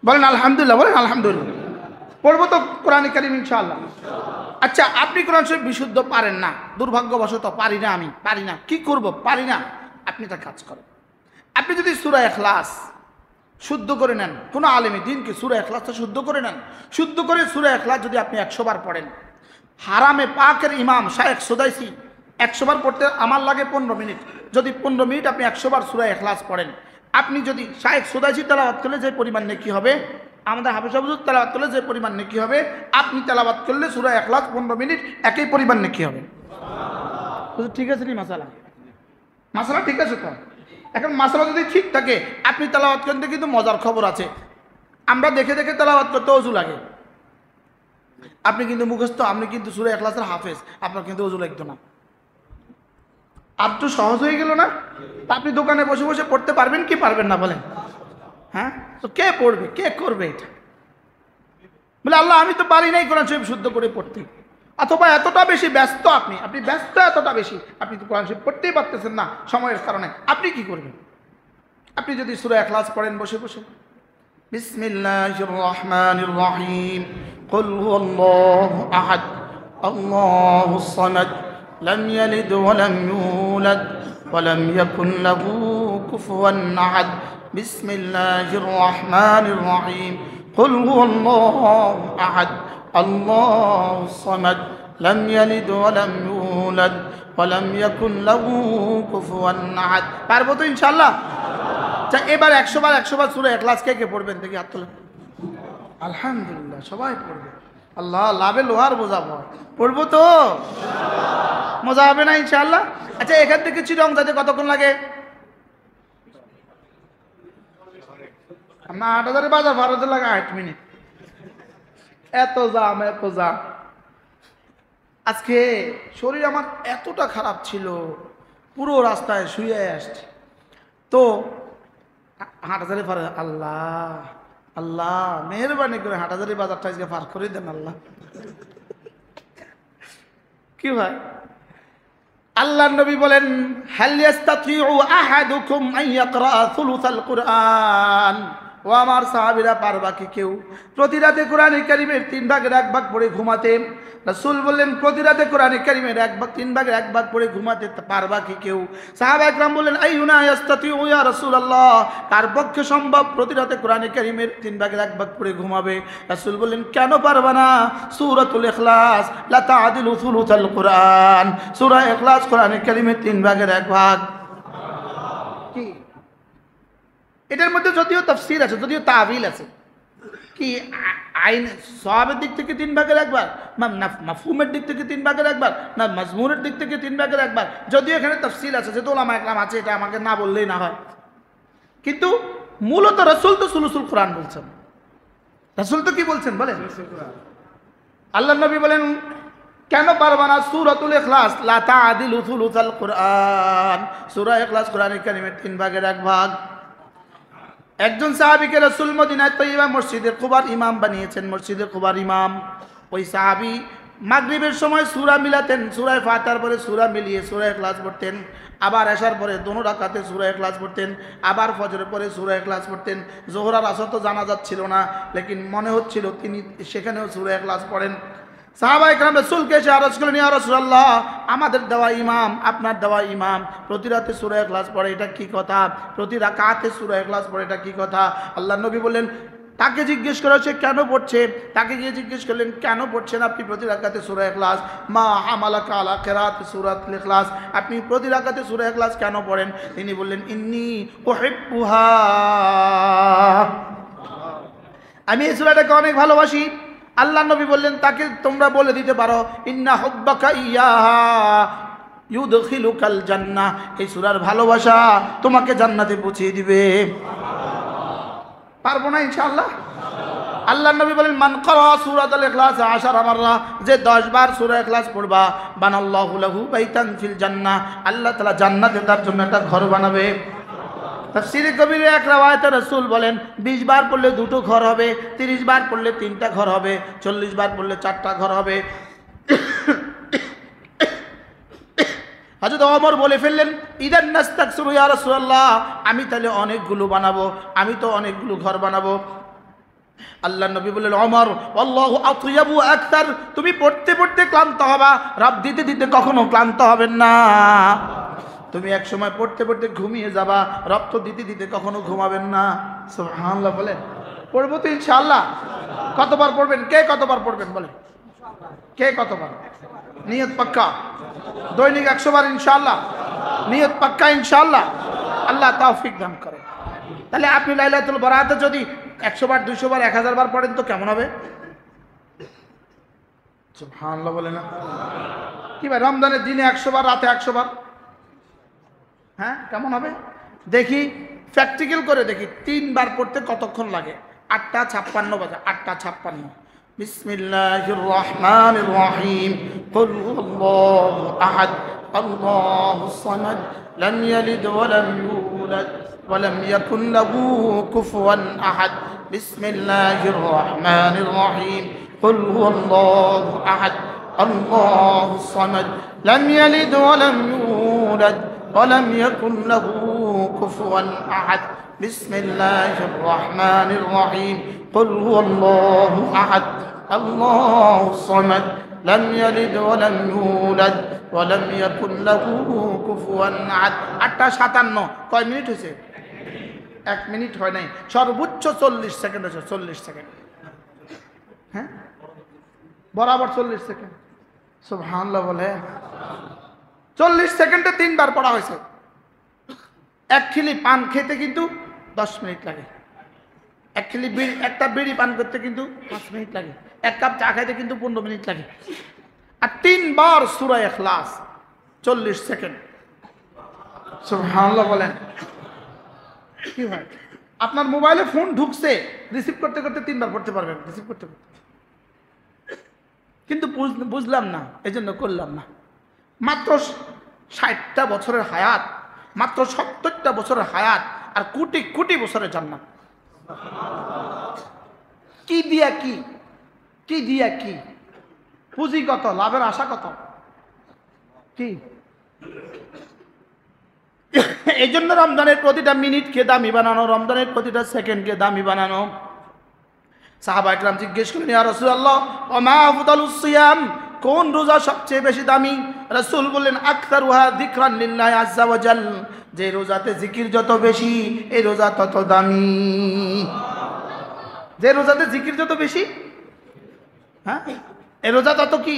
[SPEAKER 1] বলেন আলহামদুলিল্লাহ। বলেন আলহামদুলিল্লাহ। পড়বো তো কোরআন কারীম ইনশাআল্লাহ। আচ্ছা, আপনি কোরআন শরীফ বিশুদ্ধ পারেন না, দুর্ভাগ্যবশত পারি না, আমি পারি না, কি করব? পারি না। আপনি তা কাজ করেন, আপনি যদি সূরা ইখলাস শুদ্ধ করে নেন, কোনো আলেমী দ্বীনকে সূরা ইখলাসটা শুদ্ধ করে নেন, শুদ্ধ করে সূরা ইখলাস যদি আপনি 100 বার পড়েন, হারামে পাকের ইমাম শায়েখ সুদাইসি 100 বার পড়তে আমার লাগে 15 মিনিট। যদি 15 মিনিট আপনি 100 বার সূরা ইখলাস পড়েন, আপনি যদি শায়েখ সুদাইসি তেলাওয়াত করলে যে পরিমাণ নেকি হবে, আমাদের হাফেজ হুজুর তেলাওয়াত করলে যে পরিমাণ নেকি হবে, আপনি তেলাওয়াত করলে সূরা ইখলাস 15 মিনিট একই পরিমাণ নেকি হবে। ঠিক আছে নি মাসালা? মাসালা ঠিক আছে তো? এখন মাসালা যদি ঠিক থাকে, আপনি তেলাওয়াত করতে কিন্তু মজার খবর আছে। আমরা দেখে দেখে তেলাওয়াত করতে ওযু লাগে, আপনি কিন্তু মুখস্থ, আপনি কিন্তু সূরা ইখলাসের হাফেজ, আপনার কিন্তু ওযু লাগতো না। আর তো সহজ হয়ে গেল না? আপনি দোকানে বসে বসে পড়তে পারবেন কি পারবেন না বলেন? হ্যাঁ, তো কে পড়বে, কে করবে এটা? বলে আল্লাহ আমি তো পারি নাই কোরআন শরীফ শুদ্ধ করে পড়তে, অথবা এতটা বেশি ব্যস্ত, আপনি ব্যস্ত এতটা বেশি, আপনি তো কোরআন শরীফ পড়তেই পারতেছেন না সময়ের কারণে, আপনি কি করবেন? আপনি যদি সূরা ইখলাস পড়েন বসে বসে, বিসমিল্লাহির রহমানির রহিম, কুল হুয়াল্লাহু আহাদ আল্লাহুস সামাদ লাম ইয়ালিদ ওয়া লাম ইউলাদ ওয়া লাম ইয়াকুন লাহু কুফুয়ান আহাদ, বিসমিল্লাহির রহমানির রহিম, কুল হুয়াল্লাহু আহাদ আল্লাহুস সামাদ লাম ইয়ালিদ ওয়া লাম ইউলাদ ওয়া লাম ইয়াকুন লাহু কুফুয়ান আহাদ। পারবো তো ইনশাআল্লাহ? আচ্ছা, এবার 100 বার সূরা ইখলাস কে কে পড়বেন দেখি হাত তোলেন। আলহামদুলিল্লাহ, সবাই পড়বে। আল্লাহ, লাভে লোহার বোঝা ভয়। পড়বো তো? মজা হবে না ইনশাআল্লাহ? আচ্ছা, এখান থেকে চিরং যাতে কতক্ষণ লাগে? আমরা 8,000 বাজার ভাড়াতে লাগে 8 মিনিট। এত জাম। আজকে শরীর আমার এতটা খারাপ ছিল, পুরো রাস্তায় শুয়ে আসছি, তো হাটহাজারি পার, আল্লাহ মেহরবানি করে হাটহাজারি বাজারটা আজকে পার করে দেন আল্লাহ। কি ভাই, আল্লাহ নবী বলেন হাল ইয়াস্তাতিউ আহাদুকুম আন ইয়াকরা সুলুসাল কুরআন, ও আমার সাহাবীরা পারবা কি কেউ প্রতি রাতে কোরআনে কারীমের 3 ভাগের 1 ভাগ পড়ে ঘুমাতে? রাসূল বললেন প্রতি রাতে কোরআনে কারীমের 3 ভাগের 1 ভাগ পড়ে ঘুমাতে পারবা কি কেউ? সাহাবা একরাম বললেন আইয়ুনা ইয়াস্তাতিউ ইয়া রাসূলুল্লাহ, কার পক্ষে সম্ভব প্রতি রাতে কোরআনে কারীমের 3 ভাগের 1 ভাগ পড়ে ঘুমাবে? রাসূল বললেন কেন পারবা না? সূরাতুল ইখলাস লা তা'দিলু সুলুসাল কুরআন, সূরা ইখলাস কোরআনে কারীমের 3 ভাগের 1 ভাগ। কি এটার মধ্যে যদিও তাফসীর আছে, যদিও তাবিল আছে, কি আইন সওয়াবের দিক থেকে 3 ভাগের 1 ভাগ, মাফহুমের দিক থেকে 3 ভাগের 1 ভাগ, না মাজমুনের দিক থেকে 3 ভাগের 1 ভাগ, যদিও এখানে তাফসীর আছে, যেহেতু উলামা একরাম আছে, এটা আমাকে না বললেই না হয়। কিন্তু মূলত রাসূল তো সুলুসুল কোরআন বলছেন। রাসূল তো কি বলছেন বলেন? আল্লাহ নবী বলেন কেন পারবা না? সূরাতুল ইখলাস লা তা'দিলু সুলুসাল কুরআন, সূরা ইখলাস কোরআনুল কারীমের 3 ভাগের 1 ভাগ। একজন সাহাবীকে রাসূল মদিনায় তয়্যিবা মসজিদে কুবার ইমাম বানিয়েছেন, মসজিদে কুবার ইমাম। ওই সাহাবী মাগরিবের সময় সূরা মিলাতেন, সূরা ফাতিহার পরে সূরা মিলিয়ে সূরা ইখলাস পড়তেন, আবার এশার পরে দোনো রাকাতে সূরা ইখলাস পড়তেন, আবার ফজরের পরে সূরা ইখলাস পড়তেন। যোহর আর আসর তো জানাজা ছিল না, লেকিন মনে হচ্ছিল তিনি সেখানেও সূরা ইখলাস পড়েন। সাহাবা একরাম রাসূলকে এসে আরজ করলেন, ইয়া রাসূলুল্লাহ, আমাদের দেওয়া ইমাম, আপনার দেওয়া ইমাম প্রতি রাতে সূরা ইখলাস পড়ে, এটা কি কথা? প্রতি রাকাতে সূরা ইখলাস পড়ে, এটা কি কথা? আল্লাহর নবী বললেন, তাকে জিজ্ঞেস করা হচ্ছে কেন পড়ছে? তাকে গিয়ে জিজ্ঞেস করলেন কেন পড়ছেন আপনি প্রতি রাকাতে সূরা ইখলাস? মা হামালাকা আলা কিরাআতি সূরাতুল ইখলাস, আপনি প্রতি রাকাতে সূরা ইখলাস কেন পড়েন? তিনি বললেন, ইন্নী উহিব্বুহা, আমি এই সূরাটাকে অনেক ভালোবাসি। আল্লাহ নবী বললেন তাকে তোমরা বলে দিতে পারো, ইন্না হুব্বাকা ইয়াহা ইউদখিলুকাল জান্নাহ, এই সূরার ভালোবাসা তোমাকে জান্নাতে পৌঁছিয়ে দিবে। পারবো না ইনশাআল্লাহ? আল্লাহ নবী বলেন মান ক্বারা সূরাতুল ইখলাস 10 মাররা, যে 10 বার সূরা ইখলাস পড়বা, বানাল্লাহু লাহু বাইতান ফিল জান্নাহ, আল্লাহ তাআলা জান্নাতে তার জন্য একটা ঘর বানাবে। তাফসীরে কবিরে এক রাওয়ায়াতে রাসূল বলেন 20 বার পড়লে 2টো ঘর হবে, 30 বার পড়লে 3টা ঘর হবে, 40 বার পড়লে 4টা ঘর হবে। হযরত ওমর বলে ফেললেন, ইদান নাস্তাকসিরু ইয়া রাসূলুল্লাহ, আমি তাহলে অনেকগুলো বানাবো, আমি তো অনেকগুলো ঘর বানাবো। আল্লাহ নবী বললেন, ওমর আল্লাহু আতয়াবু আকতার, তুমি পড়তে পড়তে ক্লান্ত হবা, রব দিতে দিতে কখনো ক্লান্ত হবেন না। তুমি এক সময় পড়তে পড়তে ঘুমিয়ে যাবা, রক্ত দিতে দিতে কখনো ঘুমাবেন না। সুবহানাল্লাহ বলেন। পড়বো তো ইনশাআল্লাহ। কতবার পড়বেন? কে কতবার পড়বেন বলেন? কে কতবার? নিয়ত পাক্কা, দৈনিক 100 বার ইনশাআল্লাহ, নিয়ত পাক্কা ইনশাআল্লাহ। আল্লাহ তৌফিক দান করে। তাহলে আপনি লাইলাতুল বারাতে যদি 100 বার 200 বার 1000 বার পড়েন তো কেমন হবে? সুবহানাল্লাহ বলে না? কি ভাই, রমজানের দিনে 100 বার, রাতে 100 বার, হ্যাঁ কেমন হবে? দেখি প্র্যাকটিক্যাল করে দেখি 3 বার পড়তে কতক্ষণ লাগে। 8:56 বাজে, 8:56। বিসমিল্লাহির রহমানির রহিম। কুল হুয়াল্লাহু আহাদ আল্লাহুস সামাদ লাম ইয়ালিদ ওয়া লাম ইউলাদ ওয়া লাম ইয়াকুল লাহু কুফুয়ান আহাদ। বিসমিল্লাহির রহমানির রহিম। কুল হুয়াল্লাহু আহাদ আল্লাহুস সামাদ লাম ইয়ালিদ ওয়া লাম ইউলাদ ولم يكن له كفوا أحد بسم الله الرحمن الرحيم قل هو الله أحد الله الصمد لم يلد ولم يولد ولم يكن له كفوا أحد 8:57 কয় মিনিট হয়েছে? 1 মিনিট হয় নাই, সর্বোচ্চ 40 সেকেন্ড হয়েছে। 40 সেকেন্ড, হ্যাঁ বরাবর 40 সেকেন্ড। সুবহানাল্লাহ বলে। 40 সেকেন্ডে 3 বার পড়া হয়েছে। এক খিলি পান খেতে কিন্তু 10 মিনিট লাগে। এক খিলি বিড়ি, একটা বিড়ি পান করতে কিন্তু 5 মিনিট লাগে। এক কাপ চা খাইতে কিন্তু 15 মিনিট লাগে। আর 3 বার সূরা ইখলাস 40 সেকেন্ড। সুবহানাল্লাহ বলেন। কি হয়, আপনার মোবাইলে ফোন ঢুকছে, রিসিভ করতে করতে 3 বার পড়তে পারবেন, রিসিভ করতে করতে। কিন্তু বুঝলাম না, এজন্য করলাম না। মাত্র 60টা বছরের হায়াত, মাত্র 70টা বছরের হায়াত, আর কোটি কোটি বছরের জান্নাত। কি দিয়া কি, কি দিয়া কি, পুঁজি কত, লাভের আশা কত? কি এই জন্য রমজানের প্রতিটা মিনিটকে দামি বানানো, রমজানের প্রতিটা সেকেন্ডকে দামি বানানো। সাহাবা ইকরাম জিজ্ঞেস করলেন, ইয়া রাসূলুল্লাহ ওয়া মা আফদালুস সিয়াম, কোন রোজা সবচেয়ে বেশি দামি? রাসূল বললেন, আকতারুহা যিকরান লিল্লাহি আযজা ওয়া জাল, যে রোজাতে জিকির যত বেশি এই রোজা তত দামি। যে রোজাতে জিকির যত বেশি, হ্যাঁ এই রোজা তত কি?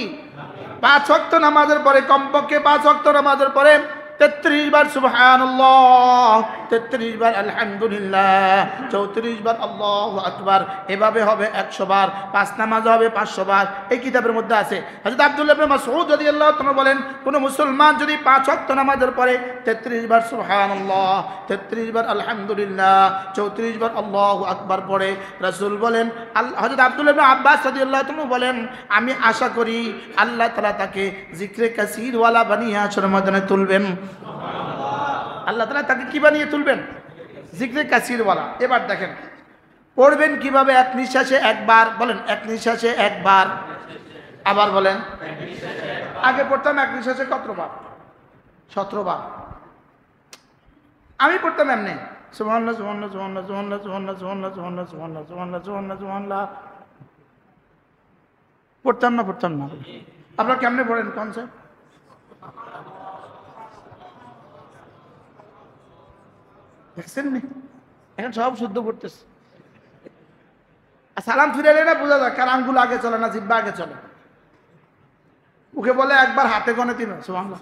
[SPEAKER 1] 5 ওয়াক্ত নামাজের পরে, কমপক্ষে 5 ওয়াক্ত নামাজের পরে 33 বার সুবহানাল্লাহ, 33 বার আলহামদুলিল্লাহ, 34 বার আল্লাহু আকবার, এভাবে হবে 100 বার। 5 নামাজ হবে 500 বার। এই কিতাবের মধ্যে আছে। হযরত আব্দুল্লাহ ইবনে মাসউদ রাদিয়াল্লাহু তাআলা বলেন, কোন মুসলমান যদি 5 ওয়াক্ত নামাজের পরে 33 বার সুবহানাল্লাহ, 33 বার আলহামদুলিল্লাহ, 34 বার আল্লাহু আকবার পড়ে, রাসূল বলেন, হযরত আব্দুল্লাহ ইবনে আব্বাস রাদিয়াল্লাহু তাআলা বলেন, আমি আশা করি আল্লাহ তাআলা তাকে জিকরে কাসীর ওয়ালা বানিয়ে হাশর ময়দানে তুলবেন। আল্লাহ তাআলা তাকে কি বানিয়ে তুলবেন? জিকরে কাসীর ওয়ালা। এবার দেখেন পড়বেন কিভাবে। এক নিঃশ্বাসে একবার, বলেন এক নিঃশ্বাসে একবার। আবার বলেন, আগে পড়তাম এক নিঃশ্বাসে কতবার? 17 বার। আমি পড়তাম এমনি, সুবহানাল্লাহ সুবহানাল্লাহ সুবহানাল্লাহ সুবহানাল্লাহ সুবহানাল্লাহ সুবহানাল্লাহ সুবহানাল্লাহ সুবহানাল্লাহ সুবহানাল্লাহ সুবহানাল্লাহ। পড়তাম না, পড়তাম না। আপনারা কেমনে পড়েন কোন স্যার? দেখছেন নি, এখন সব শুদ্ধ পড়তেছে। সালাম ফিরালে না বোঝা যায় কার আঙ্গুল আগে চলে না জিহ্বা আগে চলে। মুখে বলে একবার, হাতে গনে 3। সুবহানাল্লাহ।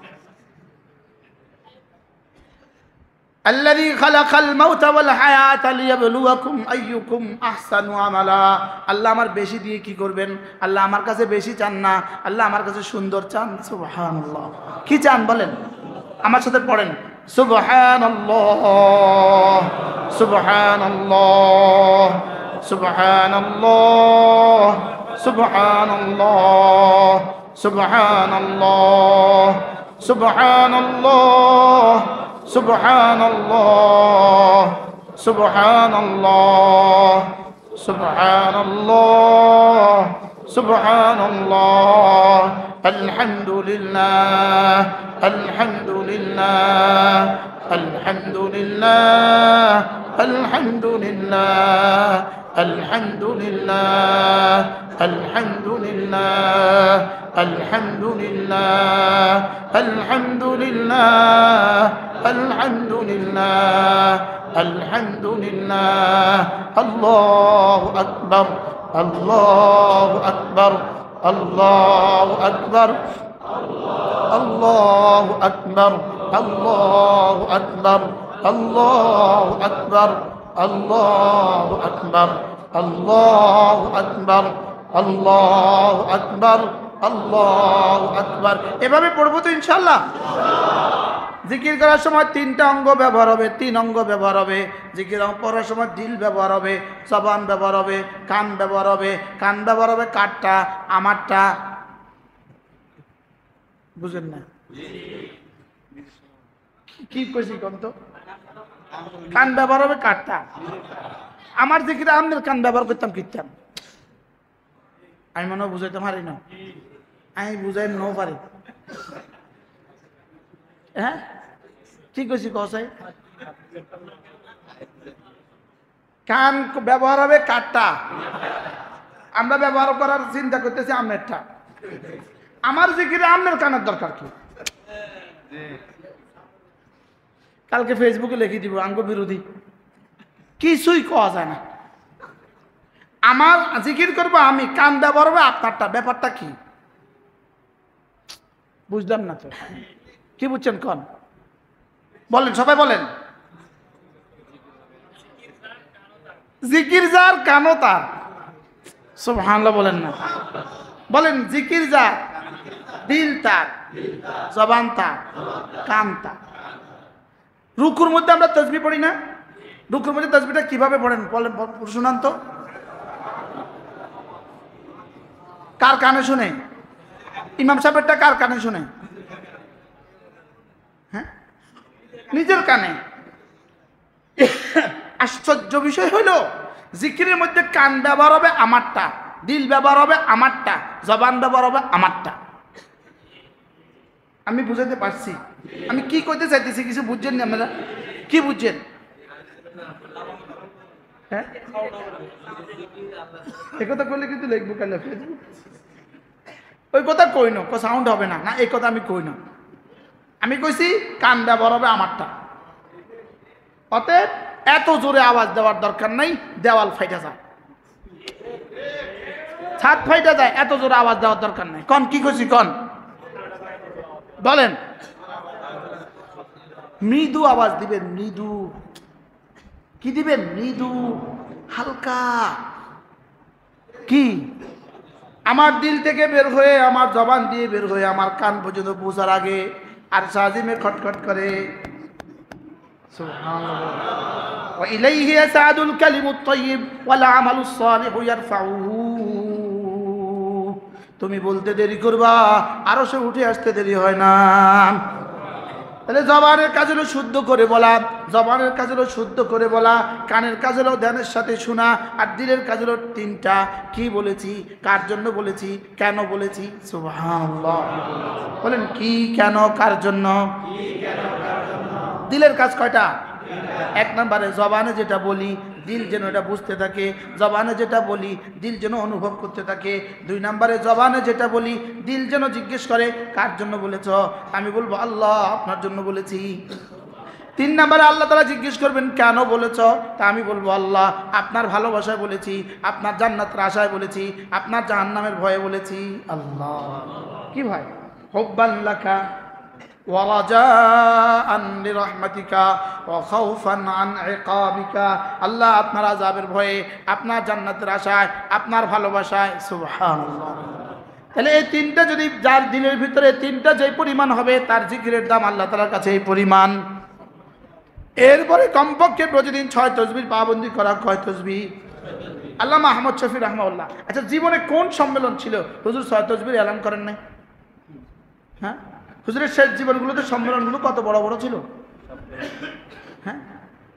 [SPEAKER 1] আল্লাযী খালাকাল মাউতা ওয়াল হায়াতা লিয়াবলুয়াকুম আইয়ুকুম আহসানু আমালা। আল্লাহ আমার বেশি দিয়ে কি করবেন? আল্লাহ আমার কাছে বেশি চান না, আল্লাহ আমার কাছে সুন্দর চান। সুবহানাল্লাহ। কি চান বলেন? আমার সাথে পড়েন, সুবহানাল্লাহ সুবহানাল্লাহ সুবহানাল্লাহ সুবহানাল্লাহ সুবহানাল্লাহ সুবহানাল্লাহ সুবহানাল্লাহ সুবহানাল্লাহ সুবহানাল্লাহ সুবহানাল্লাহ আলহামদুলিল্লাহ আলহামদুলিল্লাহ আলহামদুলিল্লাহ আলহামদুলিল্লাহ আলহামদুলিল্লাহ আলহামদুলিল্লাহ আলহামদুলিল্লাহ আলহামদুলিল্লাহ আলহামদুলিল্লাহ আলহামদুলিল্লাহ। আল্লাহু আকবার আল্লাহু আকবার আল্লাহু আকবার আল্লাহু আকবার আল্লাহু আকবার আল্লাহু আকবার আল্লাহু আকবার, আল্লাহু আকবার, আল্লাহু আকবার, আল্লাহু আকবার। এভাবে পড়বো তো ইনশাআল্লাহ। জিকির করার সময় তিনটা অঙ্গ ব্যবহার হবে, তিন অঙ্গ ব্যবহার হবে। জিকির পড়ার সময় দিল ব্যবহার হবে, জবান ব্যবহার হবে, কান ব্যবহার হবে। কান ব্যবহার হবে কারটা, আমারটা। বুঝেন না কি কইছি কোন তো? কান ব্যবহার হবে কারটা। আমার জিকিরে আমাদের কান ব্যবহার করতাম কিতাম, আমি মনে হয় বুঝাইতে পারি না, আমি বুঝাই নাও পারি। হ্যাঁ ঠিক আছে কসাই। কান ব্যবহার হবে কারটা, আমরা ব্যবহার করার চিন্তা করতেছি আমনেরটা। আমার জিকিরে আমনের কানের দরকার কি? কালকে ফেসবুকে লিখে দিব আঙ্গ বিরোধী, কিছুই কওয়া যায় না। আমার জিকির করবো আমি, কান ব্যবহার হবে আপনারটা, ব্যাপারটা কি বুঝলাম না তো। কি বুঝছেন কোন বলেন, সবাই বলেন। জিকির যার কানও তার, সুবহানাল্লাহ বলেন না, বলেন জিকির যার দিল তার, জবান তার, কান তার। রুকুর মধ্যে আমরা তাসবিহ পড়ি না? রুকুর মধ্যে তাসবিহটা কিভাবে পড়েন বলেন, শুনান তো। কার কানে শুনে? ইমাম সাহেবেরটা কার কানে শুনে? হ্যাঁ নিজের কানে। আশ্চর্য বিষয় হইল জিকিরের মধ্যে কান ব্যবহার হবে আমারটা, দিল ব্যবহার হবে আমারটা, জবান ব্যবহার হবে আমারটা। আমি বুঝাতে পারছি আমি কি কইতে চাইতেছি? কিছু বুঝছেন না আপনারা? কি বুঝছেন? হ্যাঁ এই কথা কইলে কিন্তু লিখবো কালে ফেসবুক। ওই কথা কই না, সাউন্ড হবে না, না এই কথা আমি কই না। আমি কইছি কান ব্যবহার হবে আমারটা। অতএব এত জোরে আওয়াজ দেওয়ার দরকার নাই, দেওয়াল ফাইটা যায়, ছাদ ফাইটা যায়, এত জোরে আওয়াজ দেওয়ার দরকার নাই। কন কি কইছি কন বলেন। মৃদু আওয়াজ দিবেন, মৃদু। কি দিবেন? মৃদু, হালকা। কি আমার দিল থেকে বের হয়ে, আমার জবান দিয়ে বের হয়ে আমার কান পর্যন্ত পৌঁছার আগে আর সাজিমে খটখট করে। সুবহানাল্লাহ। ওয়া ইলাইহি ইয়াসাদুল কালিমুত তাইয়্যিব ওয়াল আমালুস সালিহু ইয়ারফাউহু। তুমি বলতে দেরি করবা, আরো সে উঠে আসতে দেরি হয় না। তাহলে জবানের কাজ হলো শুদ্ধ করে বলা, জবানের কাজ হলো শুদ্ধ করে বলা, কানের কাজ হলো ধ্যানের সাথে শোনা, আর দিলের কাজ হলো তিনটা। কি বলেছি, কার জন্য বলেছি, কেন বলেছি? সুবহানাল্লাহ বলেন। কি, কেন, কার জন্য? দিলের কাজ কয়টা? এক নম্বরে জবানে যেটা বলি দিল যেন এটা বুঝতে থাকে, জবানে যেটা বলি দিল যেন অনুভব করতে থাকে। দুই নম্বরে জবানে যেটা বলি দিল যেন জিজ্ঞেস করে কার জন্য বলেছ? আমি বলবো আল্লাহ আপনার জন্য বলেছি। তিন নম্বরে আল্লাহ তাআলা জিজ্ঞেস করবেন কেন বলেছ? তা আমি বলবো আল্লাহ আপনার ভালোবাসায় বলেছি, আপনার জান্নাতের আশায় বলেছি, আপনার জাহান্নামের ভয়ে বলেছি। আল্লাহ কি ভয়? হুব্বান লাকা ওয়ারাজাআন লিরাহমাতিকা ওয়া খাউফান আন ইকাবিকা। আল্লাহ আপনার আযাবের ভয়ে, আপনার জান্নাতের আশায়, আপনার ভালোবাসায়। সুবহানাল্লাহ। তাহলে এই তিনটা যদি যার দিলের ভিতরে তিনটা যে পরিমাণ হবে তার জিকিরের দাম আল্লাহ তাআলার কাছে এই পরিমাণ। এরপরে কমপক্ষে প্রতিদিন 6 তাসবিহ পাবন্দি করা। কয় তাসবিহ? আল্লামা আহমদ শফি রাহমাহুল্লাহ। আচ্ছা জীবনে কোন সম্মেলন ছিল হুজুর 6 তাসবিহ এলান করেন নাই? হ্যাঁ হুজুরের শেষ জীবনগুলোতে সম্মেলনগুলো কত বড় বড় ছিল। হ্যাঁ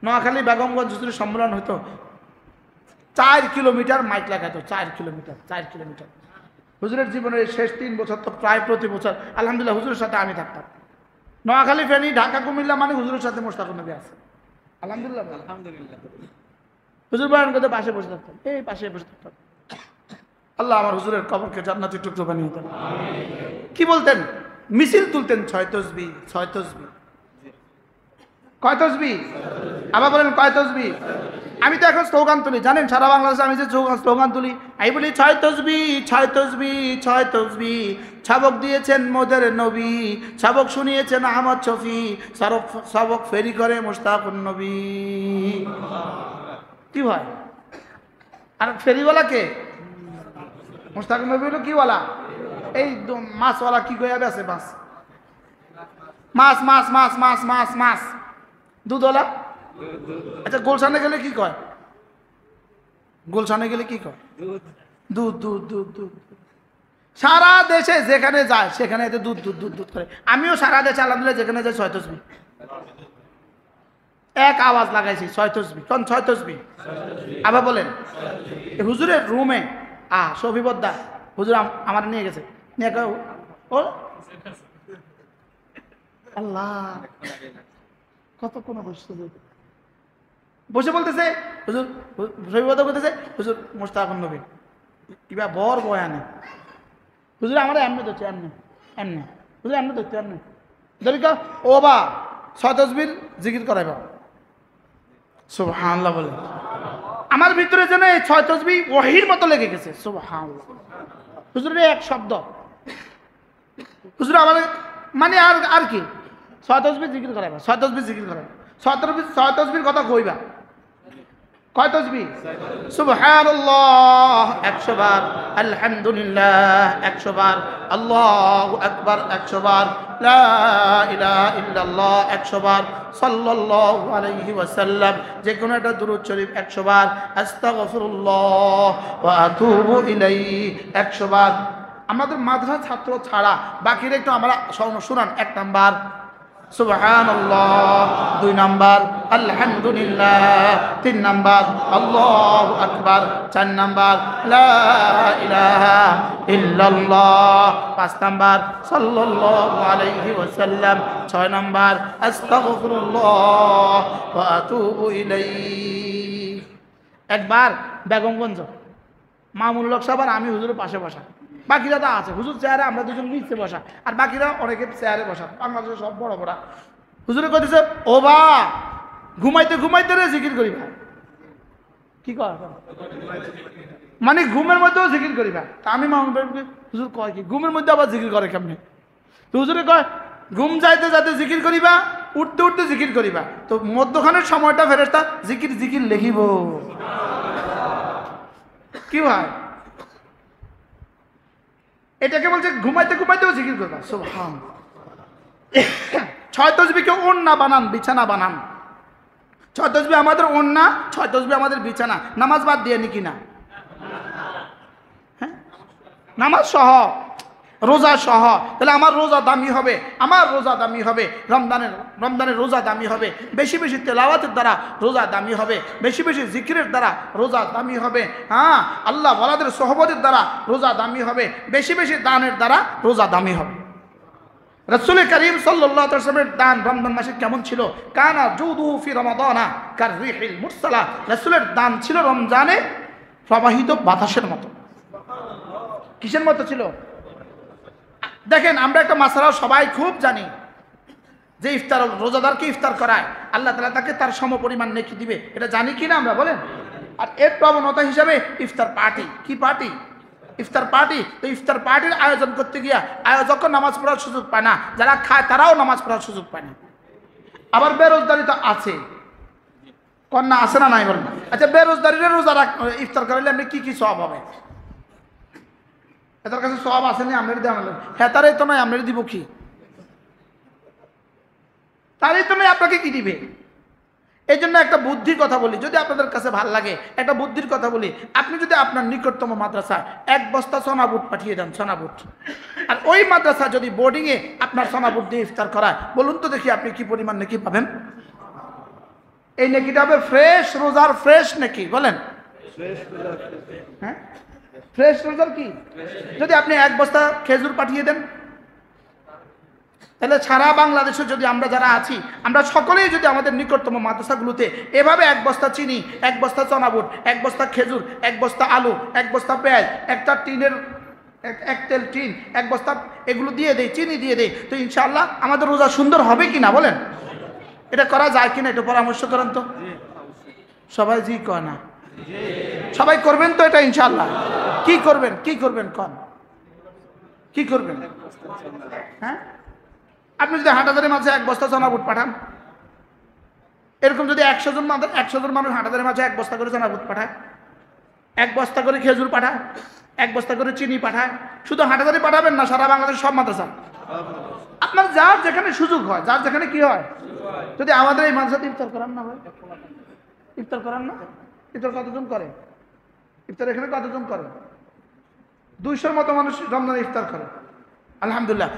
[SPEAKER 1] নোয়াখালী বেগমগঞ্জ হুজুরের সম্মেলন হতো, 4 কিলোমিটার মাইক লাগাতো, 4 কিলোমিটার 4 কিলোমিটার। হুজুরের জীবনের শেষ 3 বছর তো প্রায় প্রতি বছর আলহামদুলিল্লাহ হুজুরের সাথে আমি থাকতাম। নোয়াখালী, ফেনী, ঢাকা, কুমিল্লা মানে হুজুরের সাথে মোশতাকুর নবী আছে। আলহামদুলিল্লাহ আলহামদুলিল্লাহ। হুজুর বয়ান করতে পাশে বসে থাকতাম, এই পাশে বসে থাকতাম। আল্লাহ আমার হুজুরের কবরকে জান্নাতের টুকরো বানিয়ে দেন। কি বলতেন? মিছিল তুলতেন 6 তাসবিহ 6 তাসবিহ। কয় তাসবিহ? আবার বলেন কয় তাসবিহ? আমি তো এখন স্লোগান তুলি, জানেন সারা বাংলাদেশে আমি যে স্লোগান তুলি, আমি বলি 6 তাসবিহ 6 তাসবিহ 6 তাসবিহ। সবক দিয়েছেন মোদের নবী, সবক শুনিয়েছেন আহমদ শফি, সবক ফেরি করে মুশতাকুন নবী। কি হয়? আর ফেরিওয়ালা কে? মুস্তাক নবী হলো কি ওয়ালা? এই মাছওয়ালা কি কইয়া বেছে? মাছ মাছ মাছ মাছ মাছ মাছ মাছ। দুধওয়ালা? আচ্ছা, গুলশানে গেলে কি কয়? গুলশানে গেলে কি কয়? দুধ দুধ দুধ দুধ। সারা দেশে যেখানে যায় সেখানে এতে দুধ দুধ দুধ দুধ করে। আমিও সারা দেশে আলহামদুলিল্লাহ যেখানে যাই 6 তসবিহ এক আওয়াজ লাগাইছি, 6 তসবিহ। কোন 6 তসবিহ? আবার বলেন। হুজুরের রুমে শফিবদ্দা হুজুর আমার নিয়ে গেছে, নিয়ে ও আল্লাহ কতক্ষণ বসে বলতেছে হুজুর, শফিবদ্দা বলতেছে হুজুর মুস্তাকুন নবী কিবা বর বয়ানে হুজুর আমার এমনি ধরছে, এমনি এমনি হুজুর এমনি ধরছে, এমনি ধরি ও বা 6 তসবিহ জিকির করাইবা। সুবহানাল্লাহ বলে। আমার ভিতরে যেন এই 6 তসবিহ ওহীর মতো লেগে গেছে। সুবহানাল্লাহ। হুজুরের এক শব্দ হুজুর আমার মানে আর কি 6 তসবিহ জিকির করাইবা, 6 তসবিহ জিকির করাইবা। 6 তসবিহর কথা কইবা। কয় তসবিহ? সুবহানাল্লাহ 100 বার, আলহামদুলিল্লাহ 100 বার, আল্লাহু আকবার 100 বার, লা ইলাহা ইল্লাল্লাহ 100 বার, সাল্লাল্লাহু আলাইহি ওয়াসাল্লাম যে কোনো একটা দুরূদ শরীফ 100 বার, আস্তাগফিরুল্লাহ ওয়া আতুবু ইলাইহি 100 বার। আমাদের মাদ্রাসা ছাত্র ছাড়া বাকিরা একটু আমরা শুনান। 1 নাম্বার সুবহানাল্লাহ, 2 নাম্বার আলহামদুলিল্লাহ, 3 নাম্বার আল্লাহু আকবার, 4 নাম্বার লা ইলাহা ইল্লাল্লাহ, 5 নাম্বার সাল্লাল্লাহু আলাইহি ওয়াসাল্লাম, 6 নাম্বার আস্তাগফিরুল্লাহ ওয়া আতুবু ইলাইহি। একবার বেগমগঞ্জ মামুনুল হক সাহেব আর আমি হুজুরের পাশে বসা, বাকিরা তো আছে হুজুর চেয়ারে, আমরা দুজন নিচে বসা, আর বাকিরা অনেকে চেয়ারে বসা, বাংলাদেশে সব বড় বড়। হুজুরে কইতেছে ও বা ঘুমাইতে ঘুমাইতে রে জিকির করিবা। কি কয়? মানে ঘুমের মধ্যেও জিকির করিবা। তা আমি হুজুর কয় কি ঘুমের মধ্যে আবার জিকির করে কেমনে? তো হুজুরে কয় ঘুম যাইতে যাইতে জিকির করিবা, উঠতে উঠতে জিকির করিবা। তো মধ্যখানের সময়টা ফেরেশতা জিকির জিকির লিখিব। কি ভাই? এটাকে বলছে ঘুমাইতে ঘুমাইতেও জিকির করবা। সুবহানাল্লাহ। 6 তসবিহকে ওন্না বানান, বিছানা বানান। 6 তসবিহ আমাদের ওন্না, 6 তসবিহ আমাদের বিছানা। নামাজ বাদ দিয়ে নাকি না? হ্যাঁ, নামাজ সহ, রোজা সহ। তাহলে আমার রোজা দামি হবে, আমার রোজা দামি হবে। রমজানের রোজা দামি হবে। বেশি বেশি তেলাওয়াতের দ্বারা রোজা দামি হবে। বেশি বেশি জিকিরের দ্বারা রোজা দামি হবে। হ্যাঁ, আল্লাহ ওয়ালাদের সোহবতের দ্বারা রোজা দামি হবে। বেশি বেশি দানের দ্বারা রোজা দামি হবে। রাসূল করিম সাল্লাল্লাহু আলাইহি ওয়াসাল্লামের দান রমজান মাসে কেমন ছিল? কানা জুদুহু ফি রমাদানা কাররিহিল মুরসালা। রাসূলের দান ছিল রমজানে প্রবাহিত বাতাসের মতো। কিসের মতো ছিল? দেখেন, আমরা একটা মাসআলা সবাই খুব জানি যে ইফতার, রোজাদারকে ইফতার করায় আল্লাহ তাআলা তাকে তার সমপরিমাণ নেকি দিবে। এটা জানি কি না আমরা বলেন? আর এর প্রবণতা হিসাবে ইফতার পার্টি। কি পার্টি? ইফতার পার্টি। তো ইফতার পার্টির আয়োজন করতে গিয়া আয়োজকও নামাজ পড়ার সুযোগ পায় না, যারা খায় তারাও নামাজ পড়ার সুযোগ পায় না। আবার বেরোজগারি তো আছে, কন্যা আছে না নাই বলেন? আচ্ছা, বেরোজগারিরা রোজা ইফতার করাইলে আপনি কি কি সওয়াব হবে? এটার কাছে সওয়াব আছে না? আমরা দেওয়া হ্যাঁ, তারাই তো নয়, আমরা দিব কি? তারই তো নয়, আপনাকে কি দিবে? এই জন্য একটা বুদ্ধির কথা বলি, যদি আপনাদের কাছে ভাল লাগে একটা বুদ্ধির কথা বলি। আপনি যদি আপনার নিকটতম মাদ্রাসায় 1 বস্তা সোনা বুট পাঠিয়ে দেন, সোনা বুট, আর ওই মাদ্রাসা যদি বোর্ডিংয়ে আপনার সোনা বুট দিয়ে ইফতার করায়, বলুন তো দেখি আপনি কি পরিমাণ নেকি পাবেন? এই নেকিটা হবে ফ্রেশ রোজার ফ্রেশ নেকি, বলেন? হ্যাঁ, ফ্রেশ রোজার কি? যদি আপনি 1 বস্তা খেজুর পাঠিয়ে দেন, তাহলে সারা বাংলাদেশে যদি আমরা যারা আছি, আমরা সকলেই যদি আমাদের নিকটতম মাদ্রাসাগুলোতে এভাবে 1 বস্তা চিনি, 1 বস্তা চনা বুট, 1 বস্তা খেজুর, 1 বস্তা আলু, 1 বস্তা পেঁয়াজ, একটা টিনের 1 তেল টিন, 1 বস্তা এগুলো দিয়ে দেই, চিনি দিয়ে দেই, তো ইনশাআল্লাহ আমাদের রোজা সুন্দর হবে কি না বলেন? এটা করা যায় কিনা একটু পরামর্শ করেন তো। সবাই জি কয় না? সবাই করবেন তো এটা ইনশাআল্লাহ? কি করবেন? কি করবেন কন? কি করবেন? হ্যাঁ, আপনি যদি হাটাজারির মাঝে 1 বস্তা চনা বুট পাঠান, এরকম যদি 100 জন মানুষ হাটাদারের মাঝে 1 বস্তা করে জানাবুত পাঠায়, 1 বস্তা করে খেজুর পাঠায়, 1 বস্তা করে চিনি পাঠায়, শুধু হাটাদারি পাঠাবেন না, সারা বাংলাদেশ সব মাদ্রাসা আপনার যার যেখানে সুযোগ হয়, যার যেখানে কি হয়, যদি আমাদের এই মাদ্রাসাতে ইফতার করান না ভাই, ইফতার করান না, ইফতার কতজন করে? ইফতার এখানে কতজন করে? 200 মতো মানুষ রমজানে ইফতার করে, আলহামদুলিল্লাহ।